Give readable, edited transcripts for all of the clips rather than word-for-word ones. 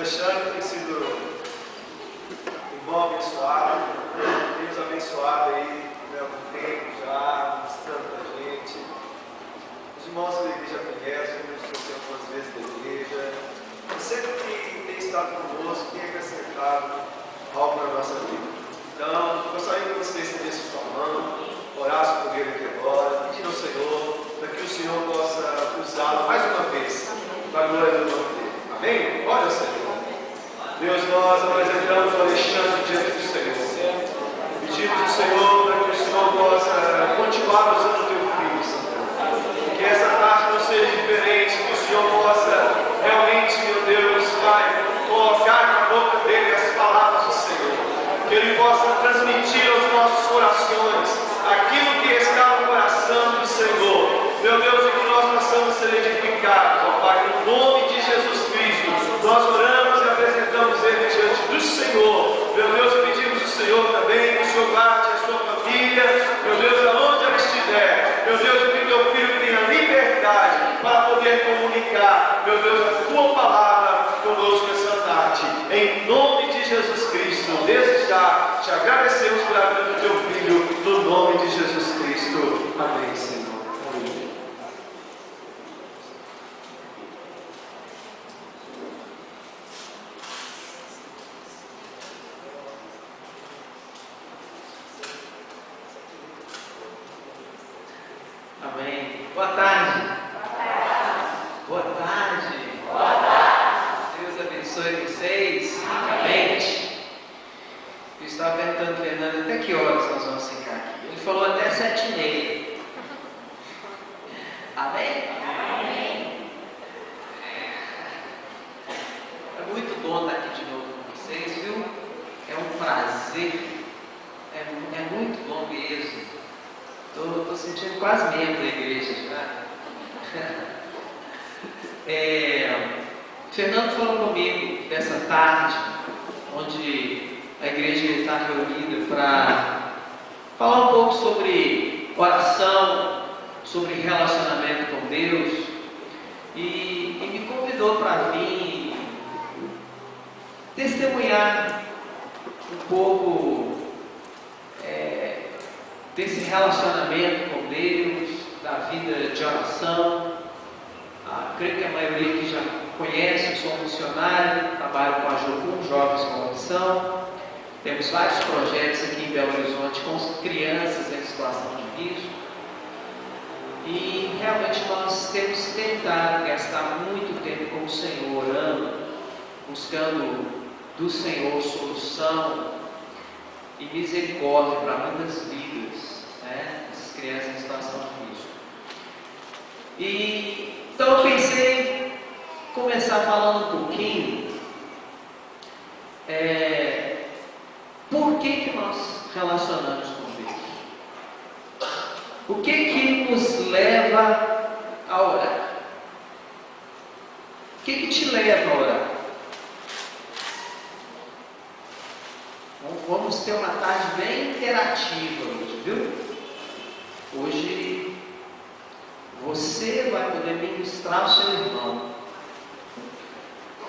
Alexandre tem sido um irmão abençoado, tem nos abençoado aí há algum tempo já, mostrando para a gente. Os irmãos da igreja conhecem, nos trouxemos algumas vezes da igreja. E sempre que tem estado conosco, tem acrescentado algo na nossa vida. Então, gostaria que você estendesse sua mão, orasse por ele aqui agora, pedindo ao Senhor, para que o Senhor possa usá-lo mais uma vez, para a glória do nome dele. Amém? Olha, Senhor. Deus, nós apresentamos o Alexandre diante do Senhor. Pedimos ao Senhor para que o Senhor possa continuar usando o teu filho, Senhor. Que essa tarde não seja diferente, que o Senhor possa realmente, meu Deus, Pai, colocar na boca dele as palavras do Senhor. Que ele possa transmitir aos nossos corações aquilo que está no coração do Senhor. Meu Deus, e que nós possamos ser edificados, ó Pai, no nome de Jesus Cristo. Nós oramos e apresentamos ele diante do Senhor. Meu Deus, pedimos ao Senhor também que o Senhor guarde a sua família. Meu Deus, aonde ela estiver. Meu Deus, que teu filho tenha liberdade para poder comunicar, meu Deus, a tua palavra conosco essa tarde. Em nome de Jesus Cristo, desde já te agradecemos pela vida do teu filho, no nome de Jesus Cristo. Amém, Senhor. Amém. Amém. Boa tarde. Boa tarde. Boa tarde. Deus abençoe vocês. Amém. Eu estava perguntando ao Fernando até que horas nós vamos ficar aqui. Ele falou até 7h30. Amém? Amém. É muito bom estar aqui de novo com vocês, viu? É um prazer. É muito bom mesmo. Estou sentindo quase membro da igreja já. Fernando falou comigo dessa tarde, onde a igreja está reunida para falar um pouco sobre oração, sobre relacionamento com Deus, e me convidou para vir testemunhar um pouco desse relacionamento com Deus, da vida de oração. Creio que a maioria aqui já conhece, eu sou um missionário, trabalho com a Jocum, Jovens com Missão. Temos vários projetos aqui em Belo Horizonte com crianças em situação de risco. E realmente nós temos tentado gastar muito tempo com o Senhor, orando, buscando do Senhor solução e misericórdia para muitas vidas, né? Essas crianças em situação de risco. E então eu pensei em começar falando um pouquinho por que nós relacionamos com Deus. O que nos leva a orar? O que te leva a orar? Vamos ter uma tarde bem interativa hoje, viu? Hoje você vai poder ministrar o seu irmão.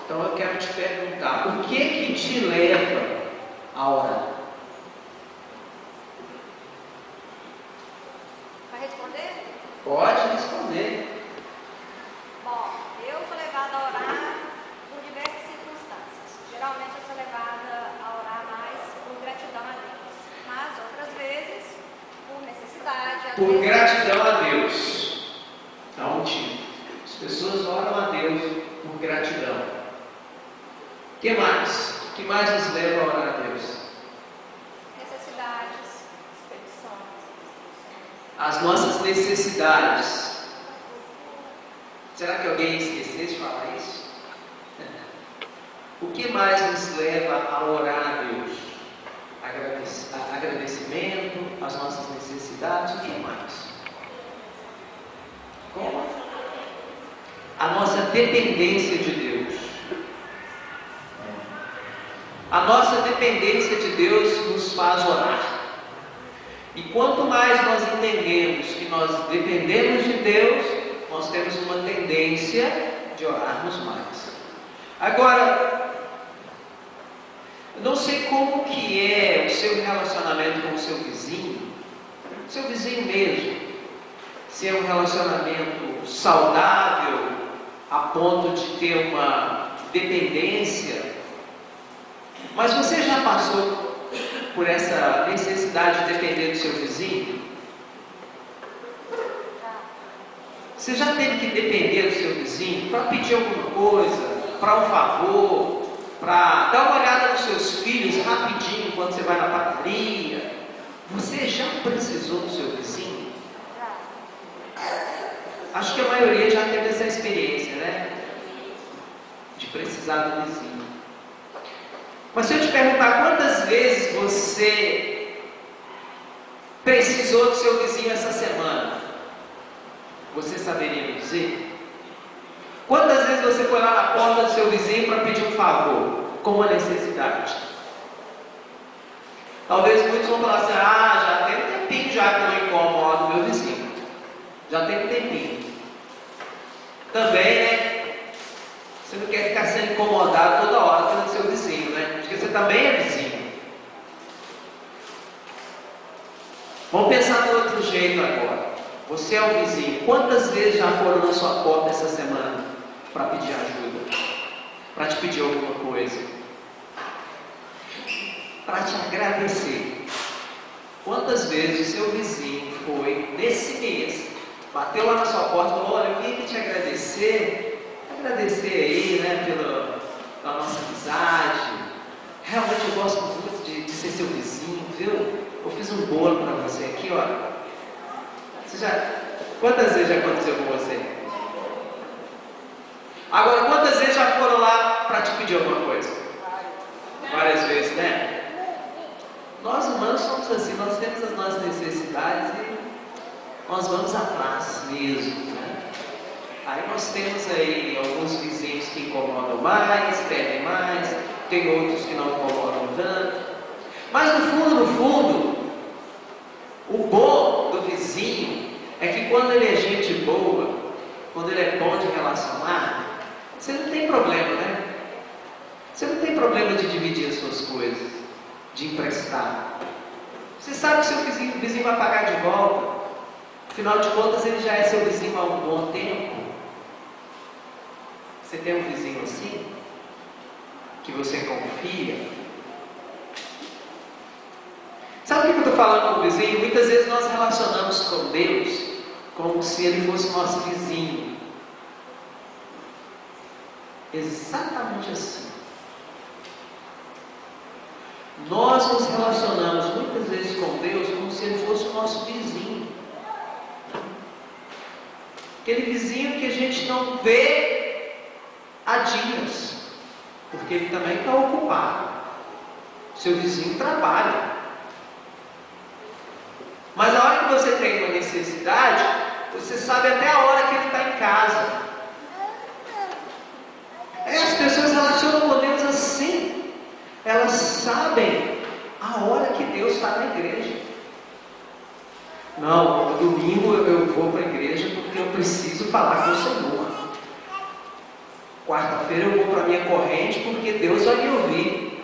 Então eu quero te perguntar, o que te leva a orar? Vai responder? Pode responder. Bom, eu sou levada a orar por diversas circunstâncias. Geralmente eu sou levada a orar mais por gratidão a Deus, mas outras vezes por necessidade. Por gratidão a Deus. Há um motivo. As pessoas oram a Deus por gratidão. O que mais? O que mais nos leva a orar a Deus? Necessidades, expedições. As nossas necessidades. Será que alguém esqueceu de falar isso? O que mais nos leva a orar a Deus? Agradecimento, as nossas necessidades, o que mais? Como? A nossa dependência de Deus. A nossa dependência de Deus nos faz orar. E quanto mais nós entendemos que nós dependemos de Deus, nós temos uma tendência de orarmos mais. Agora, Eu não sei como que é o seu relacionamento com o seu vizinho mesmo. Se é um relacionamento saudável, a ponto de ter uma dependência. Mas você já passou por essa necessidade de depender do seu vizinho? Você já teve que depender do seu vizinho para pedir alguma coisa, para um favor, para dar uma olhada nos seus filhos rapidinho quando você vai na padaria? Você já precisou do seu vizinho? Acho que a maioria já teve essa experiência, né? De precisar do vizinho. Mas se eu te perguntar quantas vezes você precisou do seu vizinho essa semana, você saberia me dizer? Quantas vezes você foi lá na porta do seu vizinho para pedir um favor, com uma necessidade? Talvez muitos vão falar assim: já tem um tempinho já que eu não incomodo o meu vizinho. Já tem um tempinho. Também, né? Você não quer ficar sendo incomodado toda hora pelo seu vizinho, né? Porque você também é vizinho. Vamos pensar no outro jeito agora. Você é o vizinho. Quantas vezes já foram na sua porta essa semana para pedir ajuda? Para te pedir alguma coisa? Para te agradecer? Quantas vezes o seu vizinho foi nesse mês, bateu lá na sua porta e falou: olha, eu vim aqui te agradecer aí, né, pela nossa amizade. Realmente eu gosto muito de ser seu vizinho, viu? Eu fiz um bolo para você aqui, ó. Quantas vezes já aconteceu com você? Agora, quantas vezes já foram lá para te pedir alguma coisa? Várias vezes, né? Nós humanos somos assim, nós temos as nossas necessidades e nós vamos atrás mesmo, né? Aí nós temos aí alguns vizinhos que incomodam mais, pedem mais, tem outros que não incomodam tanto. Mas no fundo, o bom do vizinho é que quando ele é gente boa, quando ele é bom de relacionar, você não tem problema, né? Você não tem problema de dividir as suas coisas, de emprestar. Você sabe que seu vizinho vai pagar de volta. Afinal de contas, ele já é seu vizinho há um bom tempo. Você tem um vizinho assim? Que você confia? Sabe o que eu estou falando com o vizinho? Muitas vezes nós relacionamos com Deus como se Ele fosse nosso vizinho. Exatamente assim. Nós nos relacionamos muitas vezes com Deus como se Ele fosse o nosso vizinho. Aquele vizinho que a gente não vê há dias, porque ele também está ocupado. Seu vizinho trabalha. Mas a hora que você tem uma necessidade, você sabe até a hora que ele está em casa. As pessoas relacionam com Deus assim. Elas sabem a hora que Deus está na igreja. Não, no domingo eu vou para a igreja porque eu preciso falar com o Senhor. Quarta-feira eu vou para a minha corrente porque Deus vai me ouvir.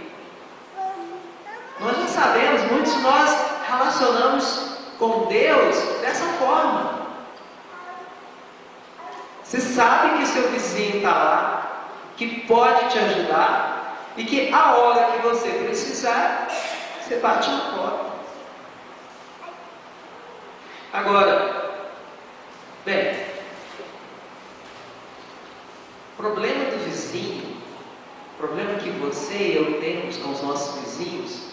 Nós já sabemos, muitos de nós relacionamos com Deus dessa forma. Você sabe que seu vizinho está lá, que pode te ajudar e que a hora que você precisar, você bate na porta. Agora, bem, o problema do vizinho, o problema que você e eu temos com os nossos vizinhos,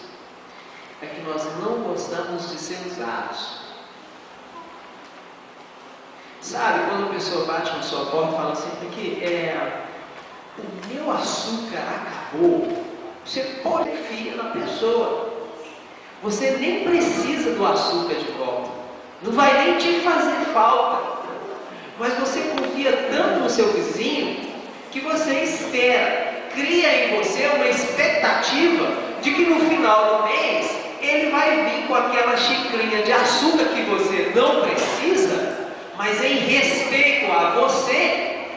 é que nós não gostamos de ser usados. Sabe, quando a pessoa bate na sua porta e fala assim: porque o meu açúcar acabou, você pode confiar na pessoa. Você nem precisa do açúcar de volta, não vai nem te fazer falta, mas você confia tanto no seu vizinho que você espera, cria em você uma expectativa de que no final do mês ele vai vir com aquela xicrinha de açúcar que você não precisa, mas em respeito a você,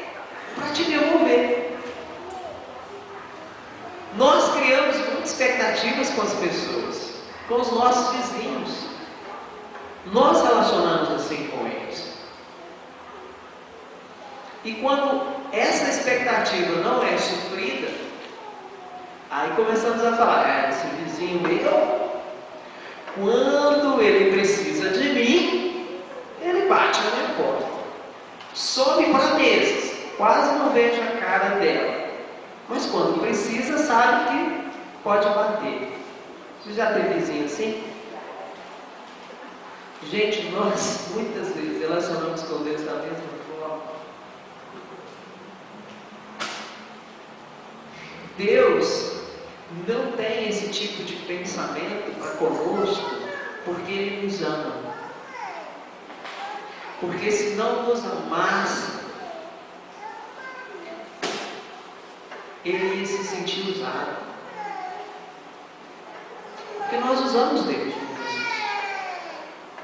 para te devolver. Nós criamos muitos expectativas com as pessoas, com os nossos vizinhos. Nós relacionamos assim com eles. E quando essa expectativa não é suprida, aí começamos a falar, esse vizinho meu, quando ele precisa de mim, ele bate na minha porta. Sobe para mesas, quase não vejo a cara dela. Mas quando precisa, sabe que pode bater. Você já teve vizinho assim? Gente, nós muitas vezes relacionamos com Deus da mesma forma. Deus não tem esse tipo de pensamento para conosco porque Ele nos ama. Porque se não nos amasse, Ele ia se sentir usado. Porque nós usamos Deus muitas vezes.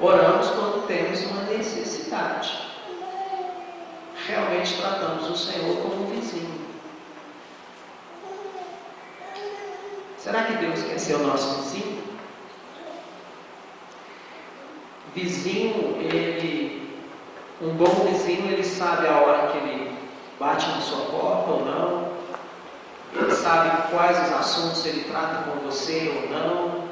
Oramos quando temos uma necessidade. Realmente tratamos o Senhor como um vizinho. Será que Deus quer ser o nosso vizinho? Vizinho, um bom vizinho, ele sabe a hora que ele bate na sua porta ou não. Ele sabe quais os assuntos ele trata com você ou não.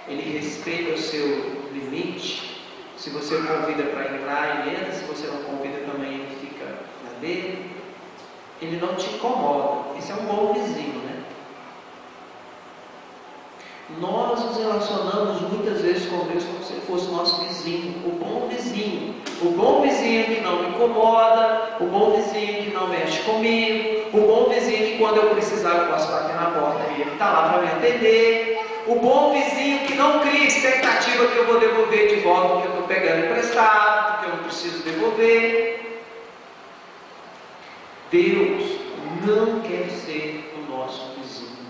Ele respeita o seu limite. Se você o convida para entrar, ele entra. Se você não convida também, ele fica na dele. Ele não te incomoda. Esse é um bom vizinho, né? Nós nos relacionamos muitas vezes com Deus como se Ele fosse nosso vizinho, o bom vizinho. O bom vizinho que não me incomoda, o bom vizinho que não mexe comigo, o bom vizinho que quando eu precisar eu posso bater na porta e ele está lá para me atender, o bom vizinho que não cria expectativa que eu vou devolver de volta porque eu estou pegando emprestado, porque eu não preciso devolver. Deus não quer ser o nosso vizinho.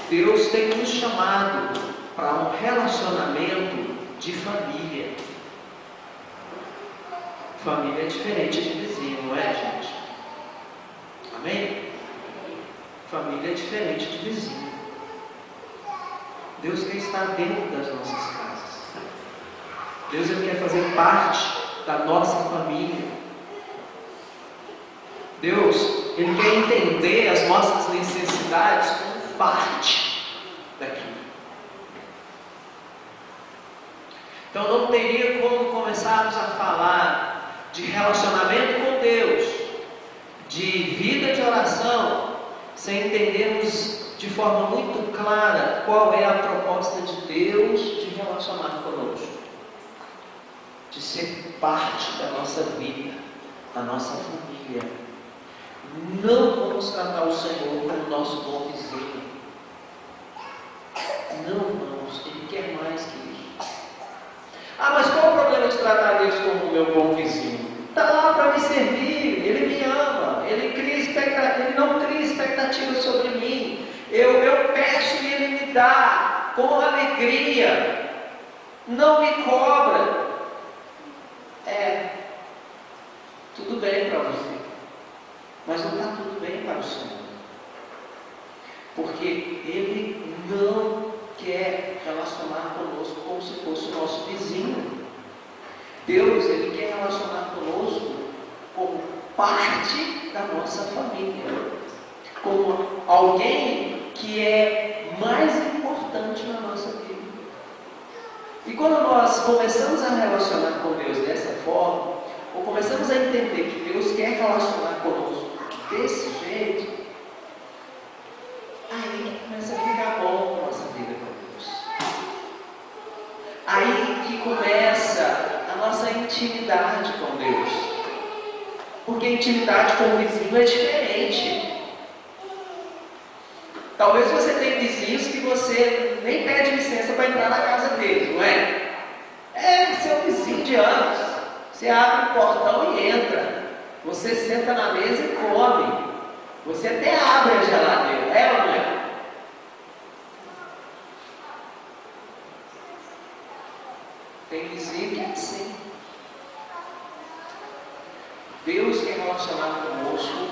Deus tem nos chamado para um relacionamento de família. Família é diferente de vizinho, não é, gente? Amém? Família é diferente de vizinho. Deus quer estar dentro das nossas casas. Deus ele quer fazer parte da nossa família. Deus ele quer entender as nossas necessidades como parte daquilo. Então não teria como começarmos a falar de relacionamento com Deus, de vida de oração, sem entendermos de forma muito clara qual é a proposta de Deus de relacionar conosco, de ser parte da nossa vida, da nossa família. Não vamos tratar o Senhor como nosso bom vizinho. Não vamos, Ele quer mais que isso. Ah, mas qual o problema de tratar Deus como meu bom vizinho? Está lá para me servir, Ele me ama, Ele não cria expectativas sobre mim. Eu peço e Ele me dá com alegria, não me cobra. Tudo bem para você, mas não está tudo bem para o Senhor, porque Ele não quer relacionar conosco como se fosse o nosso vizinho. Deus, Ele quer relacionar conosco como parte da nossa família, como alguém que é mais importante na nossa vida. E quando nós começamos a relacionar com Deus dessa forma, ou começamos a entender que Deus quer relacionar conosco desse jeito, aí começa a ficar bom a nossa vida com Deus. Aí que começa a nossa intimidade com Deus. Porque a intimidade com o vizinho é diferente. Talvez você tenha vizinhos que você nem pede licença para entrar na casa deles, não é? É seu vizinho de anos. Você abre o portão e entra. Você senta na mesa e come. Você até abre a geladeira, é ou não é? Tem vizinho que é assim. Deus quer relacionar conosco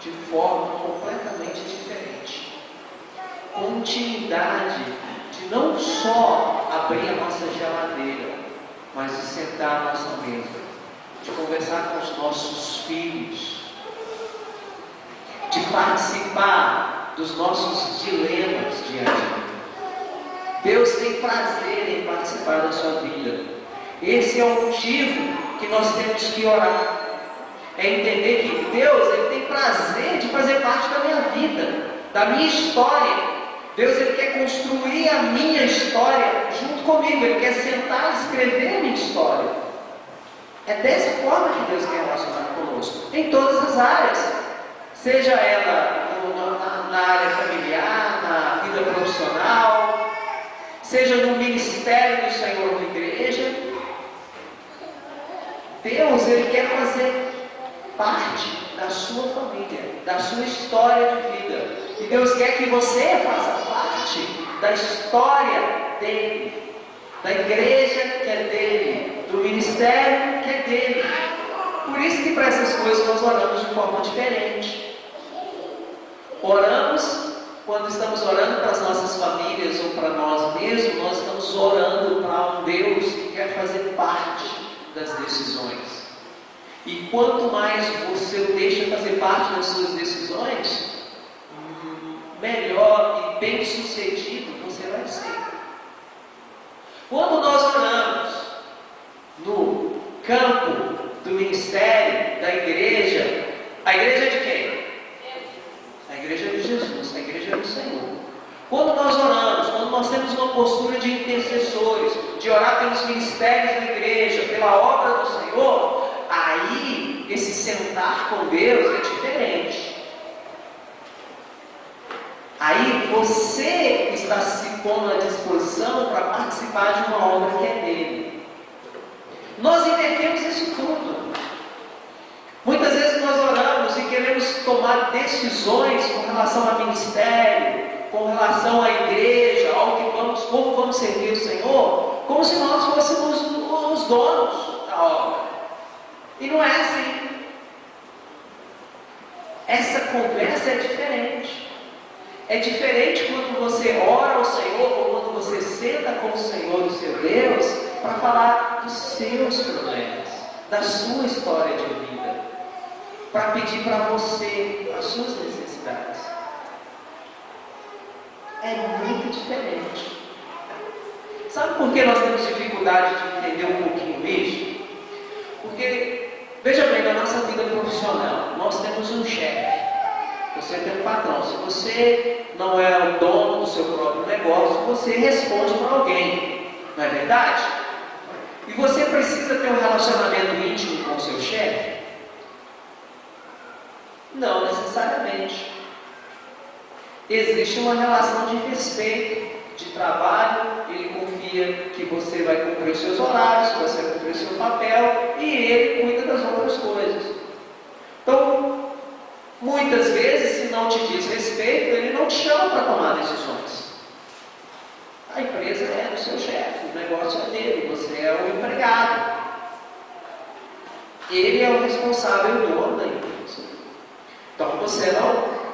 de forma completamente diferente. continuidade de não só abrir a nossa geladeira, mas de sentar à nossa mesa, de conversar com os nossos filhos, de participar dos nossos dilemas diariamente. Deus tem prazer em participar da sua vida. Esse é o motivo que nós temos que orar. É entender que Deus, Ele tem prazer de fazer parte da minha vida, da minha história. Deus, Ele quer construir a minha história junto comigo. Ele quer sentar e escrever a minha história. É dessa forma que Deus quer relacionar conosco, em todas as áreas. Seja ela na área familiar, na vida profissional, seja no ministério do Senhor na igreja. Deus, Ele quer fazer parte da sua família, da sua história de vida. E Deus quer que você faça parte da história dele, da igreja que é dele, do ministério que é dele. Por isso que para essas coisas nós oramos de forma diferente. Oramos, quando estamos orando para as nossas famílias ou para nós mesmos, nós estamos orando para um Deus que quer fazer parte das decisões. E quanto mais você o deixa fazer parte das suas decisões, melhor e bem sucedido você vai ser. Quando nós oramos no campo do ministério, da igreja, a igreja é de quem? A igreja é de Jesus, a igreja é do Senhor. Quando nós oramos, quando nós temos uma postura de intercessores, de orar pelos ministérios da igreja, pela obra do Senhor, aí esse sentar com Deus é diferente. Aí você está se pondo à disposição para participar de uma obra que é dele. Nós entendemos isso tudo. Muitas vezes nós oramos e queremos tomar decisões com relação ao ministério, com relação à igreja, ao que como vamos servir o Senhor, como se nós fôssemos os donos da obra. E não é assim. Essa conversa é diferente. É diferente quando você ora ao Senhor, ou quando você senta com o Senhor, o seu Deus, para falar dos seus problemas, da sua história de vida, para pedir para você as suas necessidades. É muito diferente. Sabe por que nós temos dificuldade de entender um pouquinho isso? Porque, veja bem, na nossa vida profissional, nós temos um chefe, você tem um patrão. Se você não é o dono do seu próprio negócio, você responde para alguém, não é verdade? E você precisa ter um relacionamento íntimo com o seu chefe? Não necessariamente. Existe uma relação de respeito, de trabalho. Ele confia que você vai cumprir os seus horários, que você vai cumprir o seu papel, e ele cuida das outras coisas. Então, muitas vezes, se não te diz respeito, ele não te chama para tomar decisões. A empresa é do seu chefe, o negócio é dele, você é o empregado. Ele é o responsável e o dono da empresa. Então você não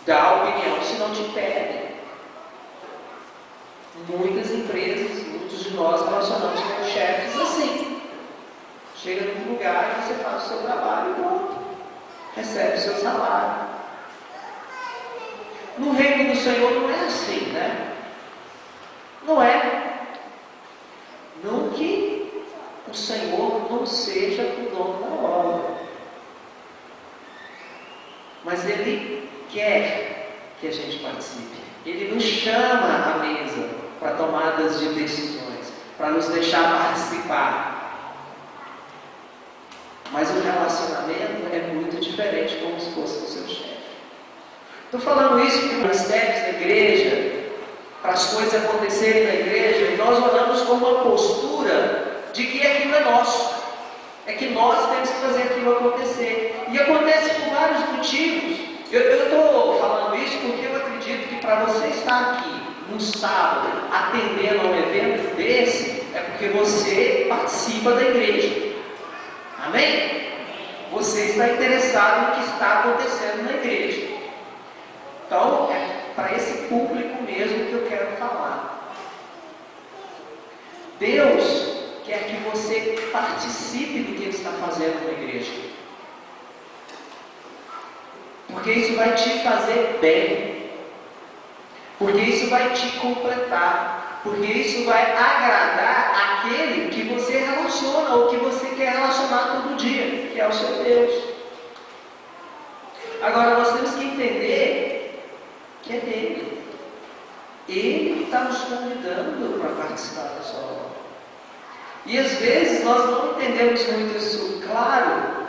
dá opinião se não te pedem. Muitas empresas, muitos de nós relacionamos com chefes assim. Chega num lugar e você faz o seu trabalho e pronto. Recebe o seu salário. No reino do Senhor não é assim, né? Não é. Não que o Senhor não seja o dono da obra. Mas Ele quer que a gente participe. Ele nos chama à mesa para tomadas de decisões, para nos deixar participar. Mas o relacionamento é muito diferente, como se fosse o seu chefe. Estou falando isso porque ministérios da igreja, para as coisas acontecerem na igreja, e nós oramos com uma postura de que aquilo é nosso. É que nós temos que fazer aquilo acontecer. E acontece por vários motivos. Eu estou falando isso porque eu acredito que para você estar aqui no sábado atendendo a um evento desse, é porque você participa da igreja. Amém? Você está interessado no que está acontecendo na igreja. Então, para esse público mesmo que eu quero falar. Deus quer que você participe do que Ele está fazendo na igreja. Porque isso vai te fazer bem. Porque isso vai te completar. Porque isso vai agradar aquele que você relaciona ou que você quer relacionar todo dia, que é o seu Deus. Agora nós temos que entender que é dele. Ele está nos convidando para participar da sua obra. E às vezes nós não entendemos muito isso claro,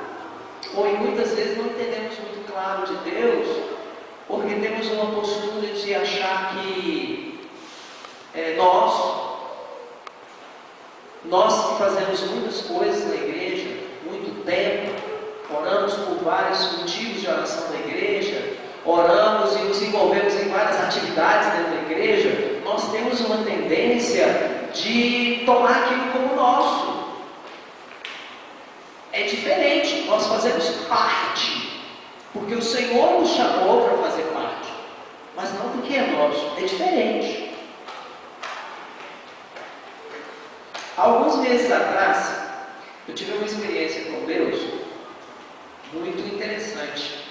ou muitas vezes não entendemos muito claro de Deus, porque temos uma postura de achar que nós que fazemos muitas coisas na igreja, muito tempo, oramos por vários motivos de oração da igreja, oramos e nos envolvemos em várias atividades dentro da igreja, nós temos uma tendência de tomar aquilo como nosso. É diferente, nós fazemos parte, porque o Senhor nos chamou para fazer parte, mas não porque é nosso, é diferente. Alguns meses atrás, eu tive uma experiência com Deus muito interessante.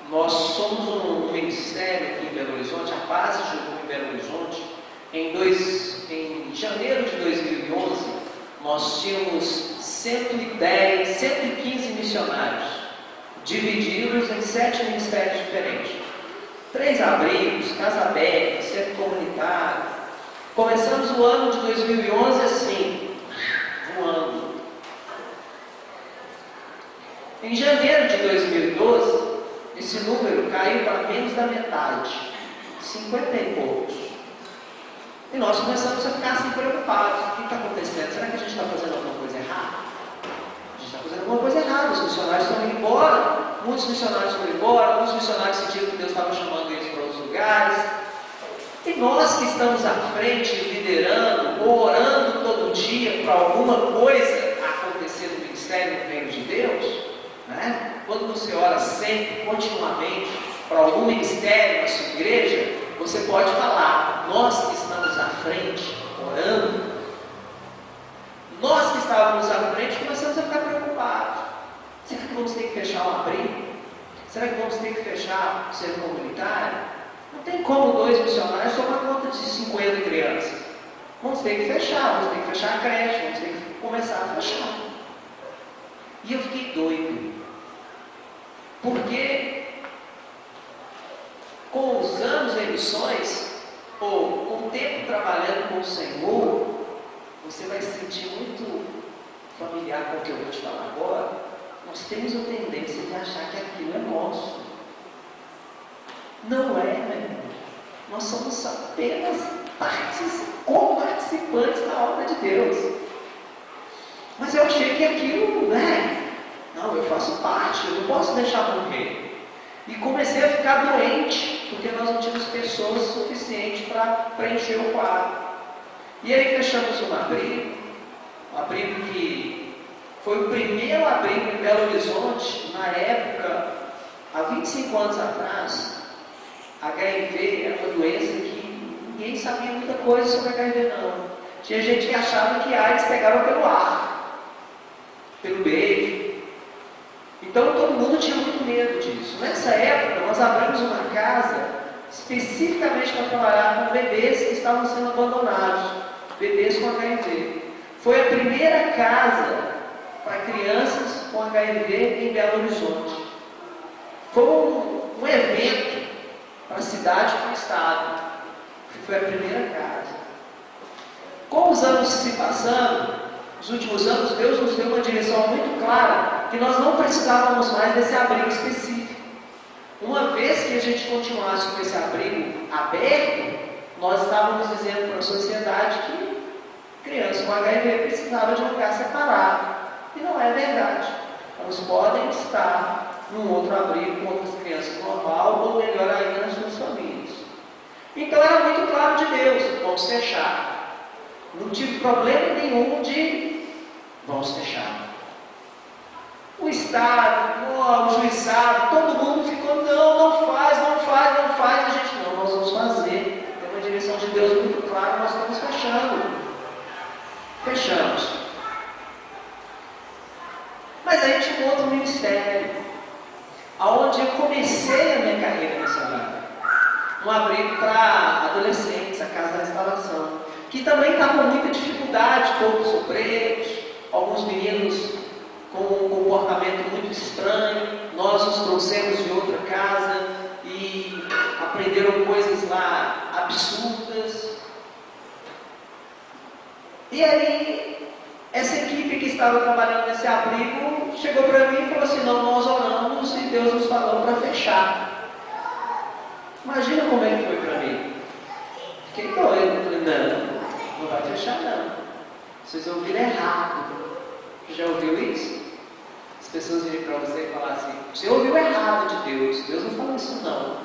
Nós somos um ministério aqui em Belo Horizonte, a base jogou em Belo Horizonte. Em janeiro de 2011, nós tínhamos 110, 115 missionários, divididos em 7 ministérios diferentes. 3 abrigos, casa aberta, centro comunitário. Começamos o ano de 2011 assim, voando. Em janeiro de 2012, esse número caiu para menos da metade, 50 e poucos. E nós começamos a ficar assim preocupados. O que está acontecendo? Será que a gente está fazendo alguma coisa errada? A gente está fazendo alguma coisa errada. Os missionários estão indo embora. Muitos missionários foram embora. Alguns missionários sentiram que Deus estava chamando eles para outros lugares. E nós que estamos à frente, liderando, ou orando todo dia para alguma coisa acontecer no ministério no reino de Deus, né? Quando você ora sempre, continuamente, para algum ministério na sua igreja, você pode falar: nós que estamos à frente, orando, nós que estávamos à frente, começamos a ficar preocupados. Será que vamos ter que fechar o abrigo? Será que vamos ter que fechar o centro comunitário? Não tem como 2 missionários tomar conta de 50 crianças. Vamos ter que fechar a creche, vamos ter que começar a fechar. E eu fiquei doido. Porque com os anos em missões, ou com o tempo trabalhando com o Senhor, você vai se sentir muito familiar com o que eu vou te falar agora. Nós temos a tendência de achar que aquilo é nosso. Não é, meu irmão. Nós somos apenas co-participantes da obra de Deus. Mas eu achei que aquilo, não, eu faço parte, eu não posso deixar morrer. E comecei a ficar doente, porque nós não tínhamos pessoas suficientes para preencher o quadro. E aí fechamos um abrigo que foi o primeiro abrigo em Belo Horizonte, na época, há 25 anos atrás. HIV era uma doença que ninguém sabia muita coisa sobre HIV não. Tinha gente que achava que AIDS pegava pelo ar, pelo beijo. Então todo mundo tinha muito medo disso. Nessa época nós abrimos uma casa especificamente para trabalhar com bebês que estavam sendo abandonados, bebês com HIV. Foi a primeira casa para crianças com HIV em Belo Horizonte. Foi um evento para a cidade e para o estado. Foi a primeira casa. Com os anos se passando, nos últimos anos, Deus nos deu uma direção muito clara, que nós não precisávamos mais desse abrigo específico. Uma vez que a gente continuasse com esse abrigo aberto, nós estávamos dizendo para a sociedade que crianças com HIV precisavam de um lugar separado. E não é verdade. Elas podem estar num outro abrigo com outras crianças normal, ou melhor ainda, nas suas famílias. Então era muito claro de Deus: vamos fechar. Não tive problema nenhum de vamos fechar. O Estado, o juizado, todo mundo ficou, não faz, a Deus muito clara, nós estamos fechando. Fechamos. Mas aí tinha um outro ministério, aonde eu comecei a minha carreira missionária. Um abrigo para adolescentes, a Casa da Restauração, que também está com muita dificuldade, poucos obreiros, alguns meninos com um comportamento muito estranho. Nós os trouxemos de outra casa e aprenderam coisas lá absurdas. E aí, essa equipe que estava trabalhando nesse abrigo chegou para mim e falou assim: não, nós oramos e Deus nos falou para fechar. Imagina como é que foi para mim. Fiquei doido. Falei: não vai fechar não. Vocês ouviram errado. Já ouviu isso? As pessoas virem para você e falar assim: você ouviu errado de Deus. Deus não falou isso não.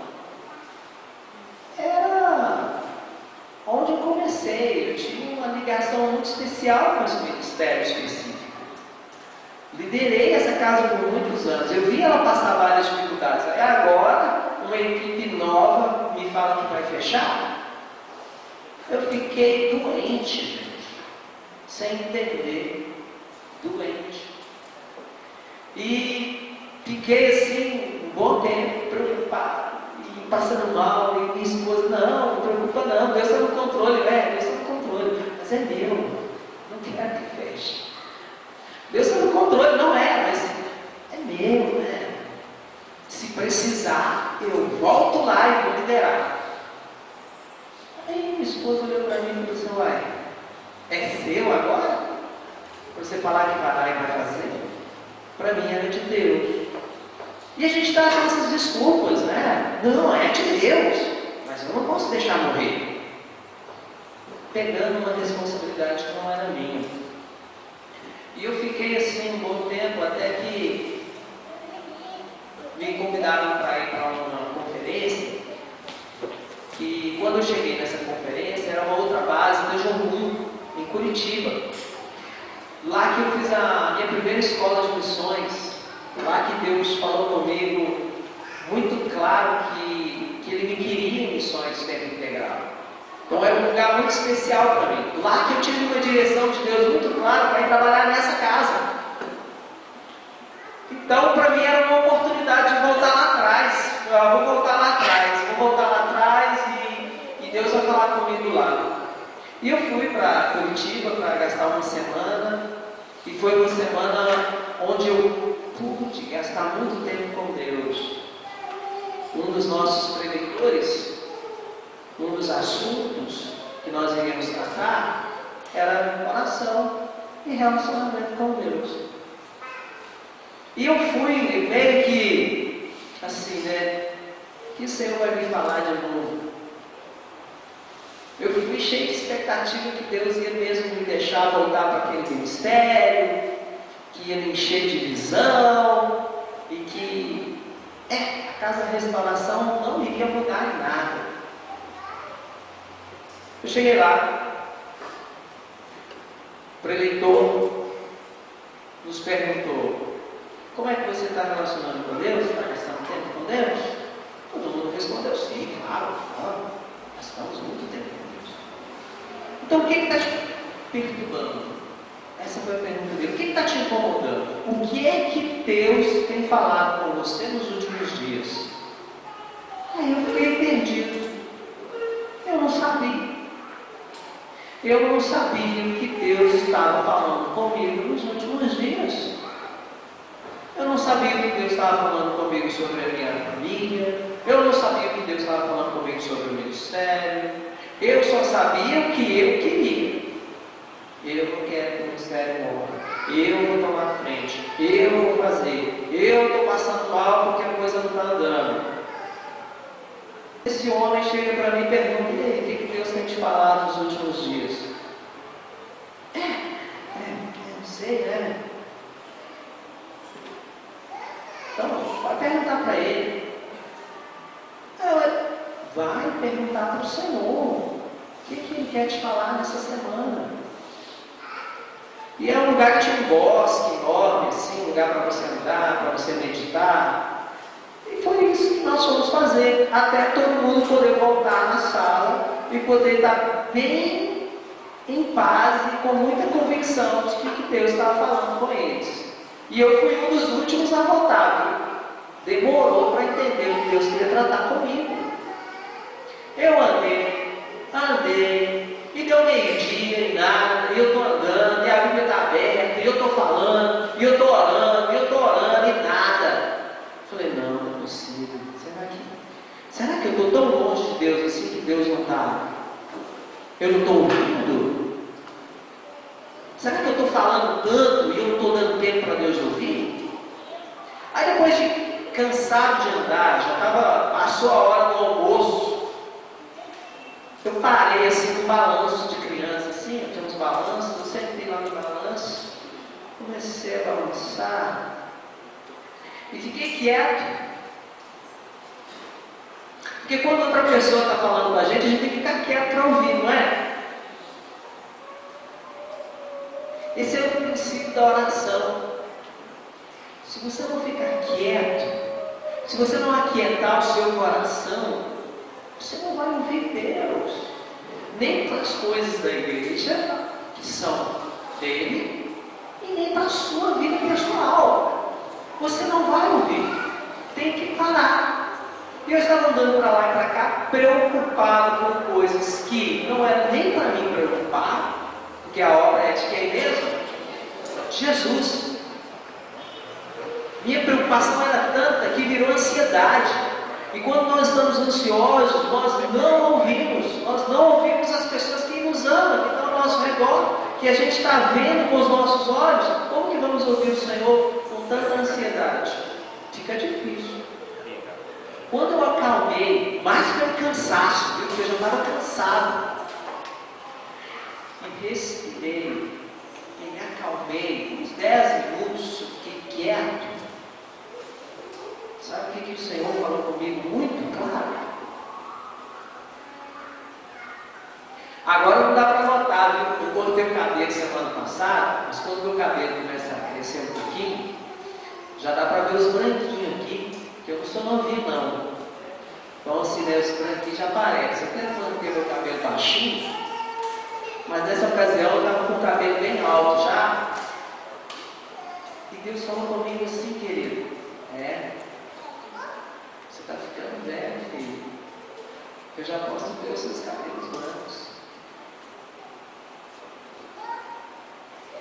Era onde eu comecei. Eu tinha uma ligação muito especial com esse ministério específico. Liderei essa casa por muitos anos. Eu vi ela passar várias dificuldades. E agora, uma equipe nova me fala que vai fechar. Eu fiquei doente, gente. Sem entender. Doente. E fiquei assim, um bom tempo, preocupado. E passando mal. E minha esposa: não preocupa não. Deus está no controle. Deus está no controle. Mas é meu. Não quero que feche. Deus está no controle, não é, mas é meu, né? Se precisar, eu volto lá e vou liderar. Aí minha esposa olhou para mim e falou assim: uai, é seu agora? Para você falar que vai lá e vai fazer? Para mim era de Deus. E a gente dá essas desculpas, né? Não, é de Deus, mas eu não posso deixar morrer. Pegando uma responsabilidade que não era minha. E eu fiquei assim um bom tempo, até que me convidaram para ir para uma conferência. E quando eu cheguei nessa conferência, era uma outra base da Jomum, em Curitiba. Lá que eu fiz a minha primeira escola de missões. Lá que Deus falou comigo muito claro que Ele me queria em missões de tempo integral. Então era um lugar muito especial para mim. Lá que eu tive uma direção de Deus muito clara para ir trabalhar nessa casa. Então para mim era uma oportunidade de voltar lá atrás. Vou voltar lá atrás e Deus vai falar comigo lá. E eu fui para Curitiba para gastar uma semana. E foi uma semana onde eu pude gastar muito tempo com Deus. Um dos nossos preletores, um dos assuntos que nós iríamos tratar era oração e relacionamento com Deus. E eu fui meio que assim, né? Que o Senhor vai me falar de novo. Eu fui cheio de expectativa que Deus ia mesmo me deixar voltar para aquele ministério, que ia me encher de visão e que a Casa da Restauração não iria mudar em nada. Eu cheguei lá, o preleitor nos perguntou: como é que você está relacionando com Deus? Está gastando tempo com Deus? Todo mundo respondeu: sim, claro, gastamos muito tempo com Deus. Então o que está te perturbando? Essa foi a pergunta dele. O que está te incomodando? O que é que Deus tem falado com você nos últimos dias? Aí eu fiquei perdido. Eu não sabia. Eu não sabia o que Deus estava falando comigo nos últimos dias. Eu não sabia o que Deus estava falando comigo sobre a minha família. Eu não sabia o que Deus estava falando comigo sobre o ministério. Eu só sabia o que eu queria. Eu não quero que o ministério morra. Eu vou tomar frente. Eu vou fazer. Eu estou passando mal porque a coisa não está andando. Esse homem chega para mim e pergunta: e aí, o que Deus tem te falado nos últimos dias? Não sei, né? Então, vai perguntar para ele. Vai perguntar para o Senhor. O que Ele quer te falar nessa semana? E é um lugar que tinha um bosque enorme, assim, um lugar para você andar, para você meditar. E foi isso que nós fomos fazer, até todo mundo poder voltar na sala e poder estar bem em paz e com muita convicção de que Deus estava falando com eles. E eu fui um dos últimos a voltar. Demorou para entender o que Deus queria tratar comigo. Eu andei, e deu meio-dia e nada, e eu estou andando, e a Bíblia está aberta, e eu estou falando, e eu estou orando, e nada. Falei, não é possível. Será que eu estou tão longe de Deus assim que Deus não está? Eu não estou ouvindo? Será que eu estou falando tanto e eu não estou dando tempo para Deus ouvir? Aí depois de cansado de andar, passou a hora do almoço. Eu parei assim no balanço de criança, assim, eu tinha uns balanços, eu sentei lá no balanço, comecei a balançar e fiquei quieto. Porque quando outra pessoa está falando com a gente tem que ficar quieto para ouvir, não é? Esse é o princípio da oração. Se você não ficar quieto, se você não aquietar o seu coração, você não vai ouvir Deus, nem para as coisas da igreja, que são dele, e nem para a sua vida pessoal. Você não vai ouvir, tem que parar. E eu estava andando para lá e para cá, preocupado com coisas que não era nem para mim preocupar, porque a obra é de quem mesmo? Jesus. Minha preocupação era tanta que virou ansiedade. E quando nós estamos ansiosos, nós não ouvimos as pessoas que nos amam, que estão ao nosso redor, que a gente está vendo com os nossos olhos. Como que vamos ouvir o Senhor com tanta ansiedade? Fica difícil. Quando eu acalmei, mais pelo cansaço, porque eu já estava cansado, e respirei, e me acalmei, uns 10 minutos, eu fiquei quieto. Sabe o que o Senhor falou comigo muito claro? Agora não dá para notar, viu? Eu cortei o cabelo semana passada, mas quando o meu cabelo começa a crescer um pouquinho, já dá para ver os branquinhos aqui, que eu não sou novinho não. Então assim, né, os branquinhos já aparecem. Eu tento manter meu cabelo baixinho, mas nessa ocasião eu estava com o cabelo bem alto já. E Deus falou comigo assim, querido, você está ficando velho, filho. Eu já posso ver os seus cabelos brancos.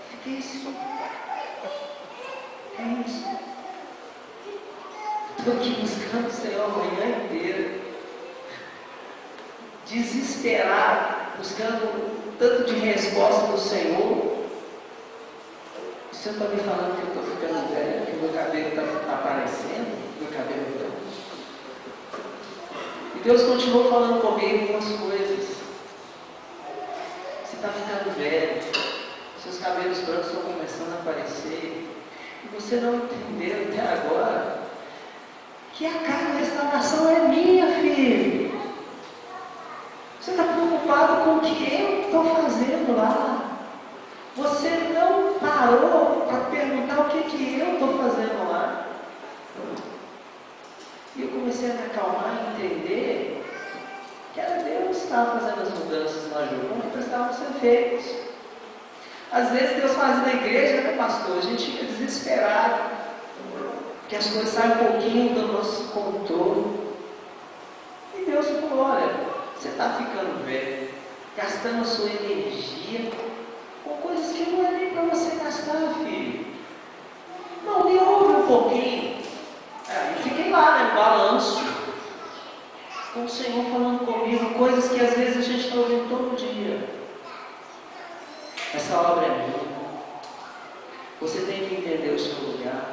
Fiquei assim. É isso. Estou aqui buscando o Senhor a manhã inteira. Desesperado, buscando um tanto de resposta do Senhor. O Senhor está me falando que eu estou ficando velho, que o meu cabelo está aparecendo, meu cabelo branco. E Deus continuou falando comigo algumas coisas. Você está ficando velho, seus cabelos brancos estão começando a aparecer, e você não entendeu até agora que a casa da restauração é minha, filho. Você está preocupado com o que eu estou fazendo lá. Você não parou para perguntar o que eu estou fazendo lá. E eu comecei a me acalmar e entender que era Deus que estava fazendo as mudanças na Jocum que precisavam ser feitas. Às vezes Deus faz na igreja, né, pastor? A gente fica desesperado, porque as coisas saem um pouquinho do nosso controle. E Deus falou, olha, você está ficando velho, gastando a sua energia com coisas que não é nem para você gastar, filho. Não, me ouve um pouquinho. Eu fiquei lá, né, no balanço, com o Senhor falando comigo, coisas que às vezes a gente está ouvindo todo dia. Essa obra é minha. Você tem que entender o seu lugar.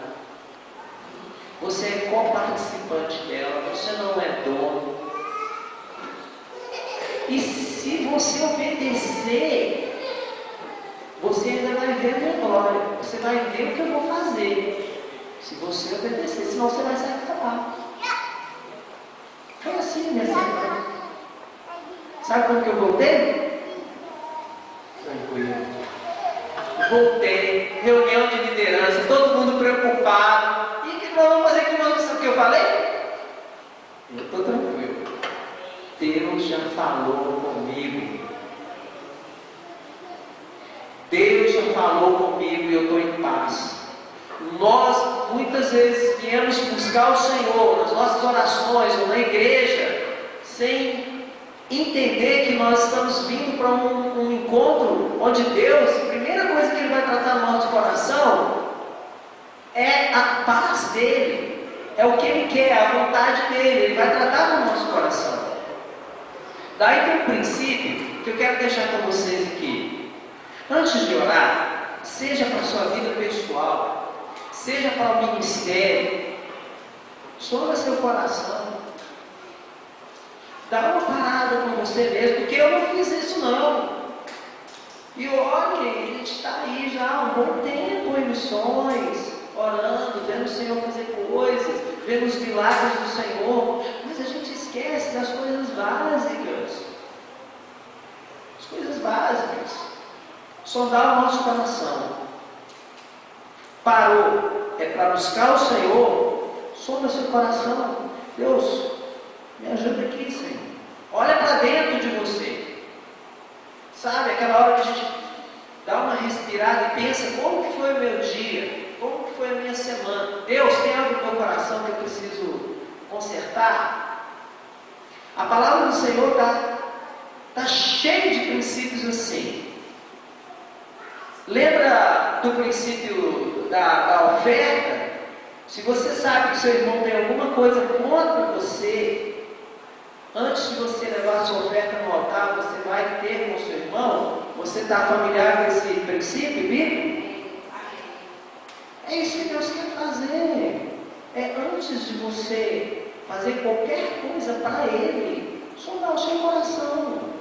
Você é coparticipante dela, você não é dono. E se você obedecer, você ainda vai ver a minha glória. Você vai ver o que eu vou fazer. Se você obedecer, senão você vai sair acabar. Foi assim minha semana. Sabe quando que eu voltei? Tranquilo. Voltei, reunião de liderança, todo mundo preocupado. E o que nós vamos fazer com nós? Sabe o que eu falei? Eu estou tranquilo. Deus já falou comigo. Deus já falou comigo e eu estou em paz. Nós muitas vezes viemos buscar o Senhor nas nossas orações ou na igreja, sem entender que nós estamos vindo para um encontro onde Deus, a primeira coisa que Ele vai tratar no nosso coração é a paz dEle, é o que Ele quer, a vontade dEle. Ele vai tratar no nosso coração. Daí tem um princípio que eu quero deixar com vocês aqui. Antes de orar, seja para a sua vida pessoal, seja para o ministério, sonda seu coração. Dá uma parada com você mesmo, porque eu não fiz isso não. E olha, a gente está aí já há um bom tempo em missões, orando, vendo o Senhor fazer coisas, vendo os milagres do Senhor, mas a gente esquece das coisas básicas. As coisas básicas. Sondar o nosso coração. Parou, é para buscar o Senhor, sonda seu coração. Deus, me ajuda aqui, Senhor. Olha para dentro de você. Sabe, aquela hora que a gente dá uma respirada e pensa, como que foi o meu dia? Como que foi a minha semana? Deus, tem algo no meu coração que eu preciso consertar? A palavra do Senhor está cheia de princípios assim. Lembra do princípio da oferta? Se você sabe que seu irmão tem alguma coisa contra você, antes de você levar a sua oferta no altar, você vai ter com o seu irmão? Você está familiar com esse princípio bíblico? É isso que Deus quer fazer. É antes de você fazer qualquer coisa para Ele, sondar o seu coração.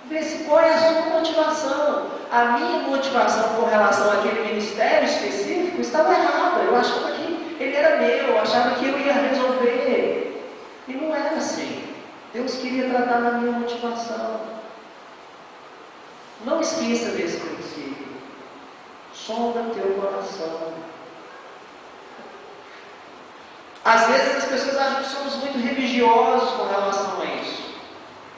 Ver se qual é a sua motivação. A minha motivação com relação àquele ministério específico estava errada. Eu achava que ele era meu, eu achava que eu ia resolver. E não era assim. Deus queria tratar na minha motivação. Não esqueça desse princípio. Sonda teu coração. Às vezes as pessoas acham que somos muito religiosos com relação a isso.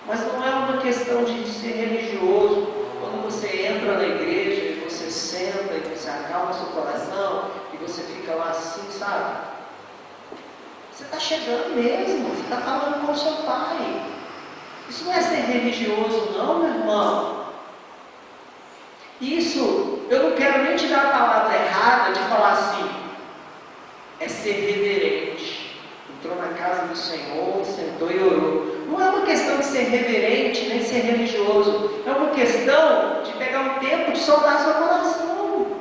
Mas não é uma questão de ser religioso. Quando você entra na igreja e você senta e você acalma seu coração e você fica lá assim, sabe? Você está chegando mesmo, você está falando com o seu pai. Isso não é ser religioso não, meu irmão. Isso, eu não quero nem te dar a palavra errada de falar assim, é ser reverente. Entrou na casa do Senhor, sentou e orou. Não é uma questão de ser reverente, nem ser religioso. É uma questão de pegar um tempo de sondar seu coração.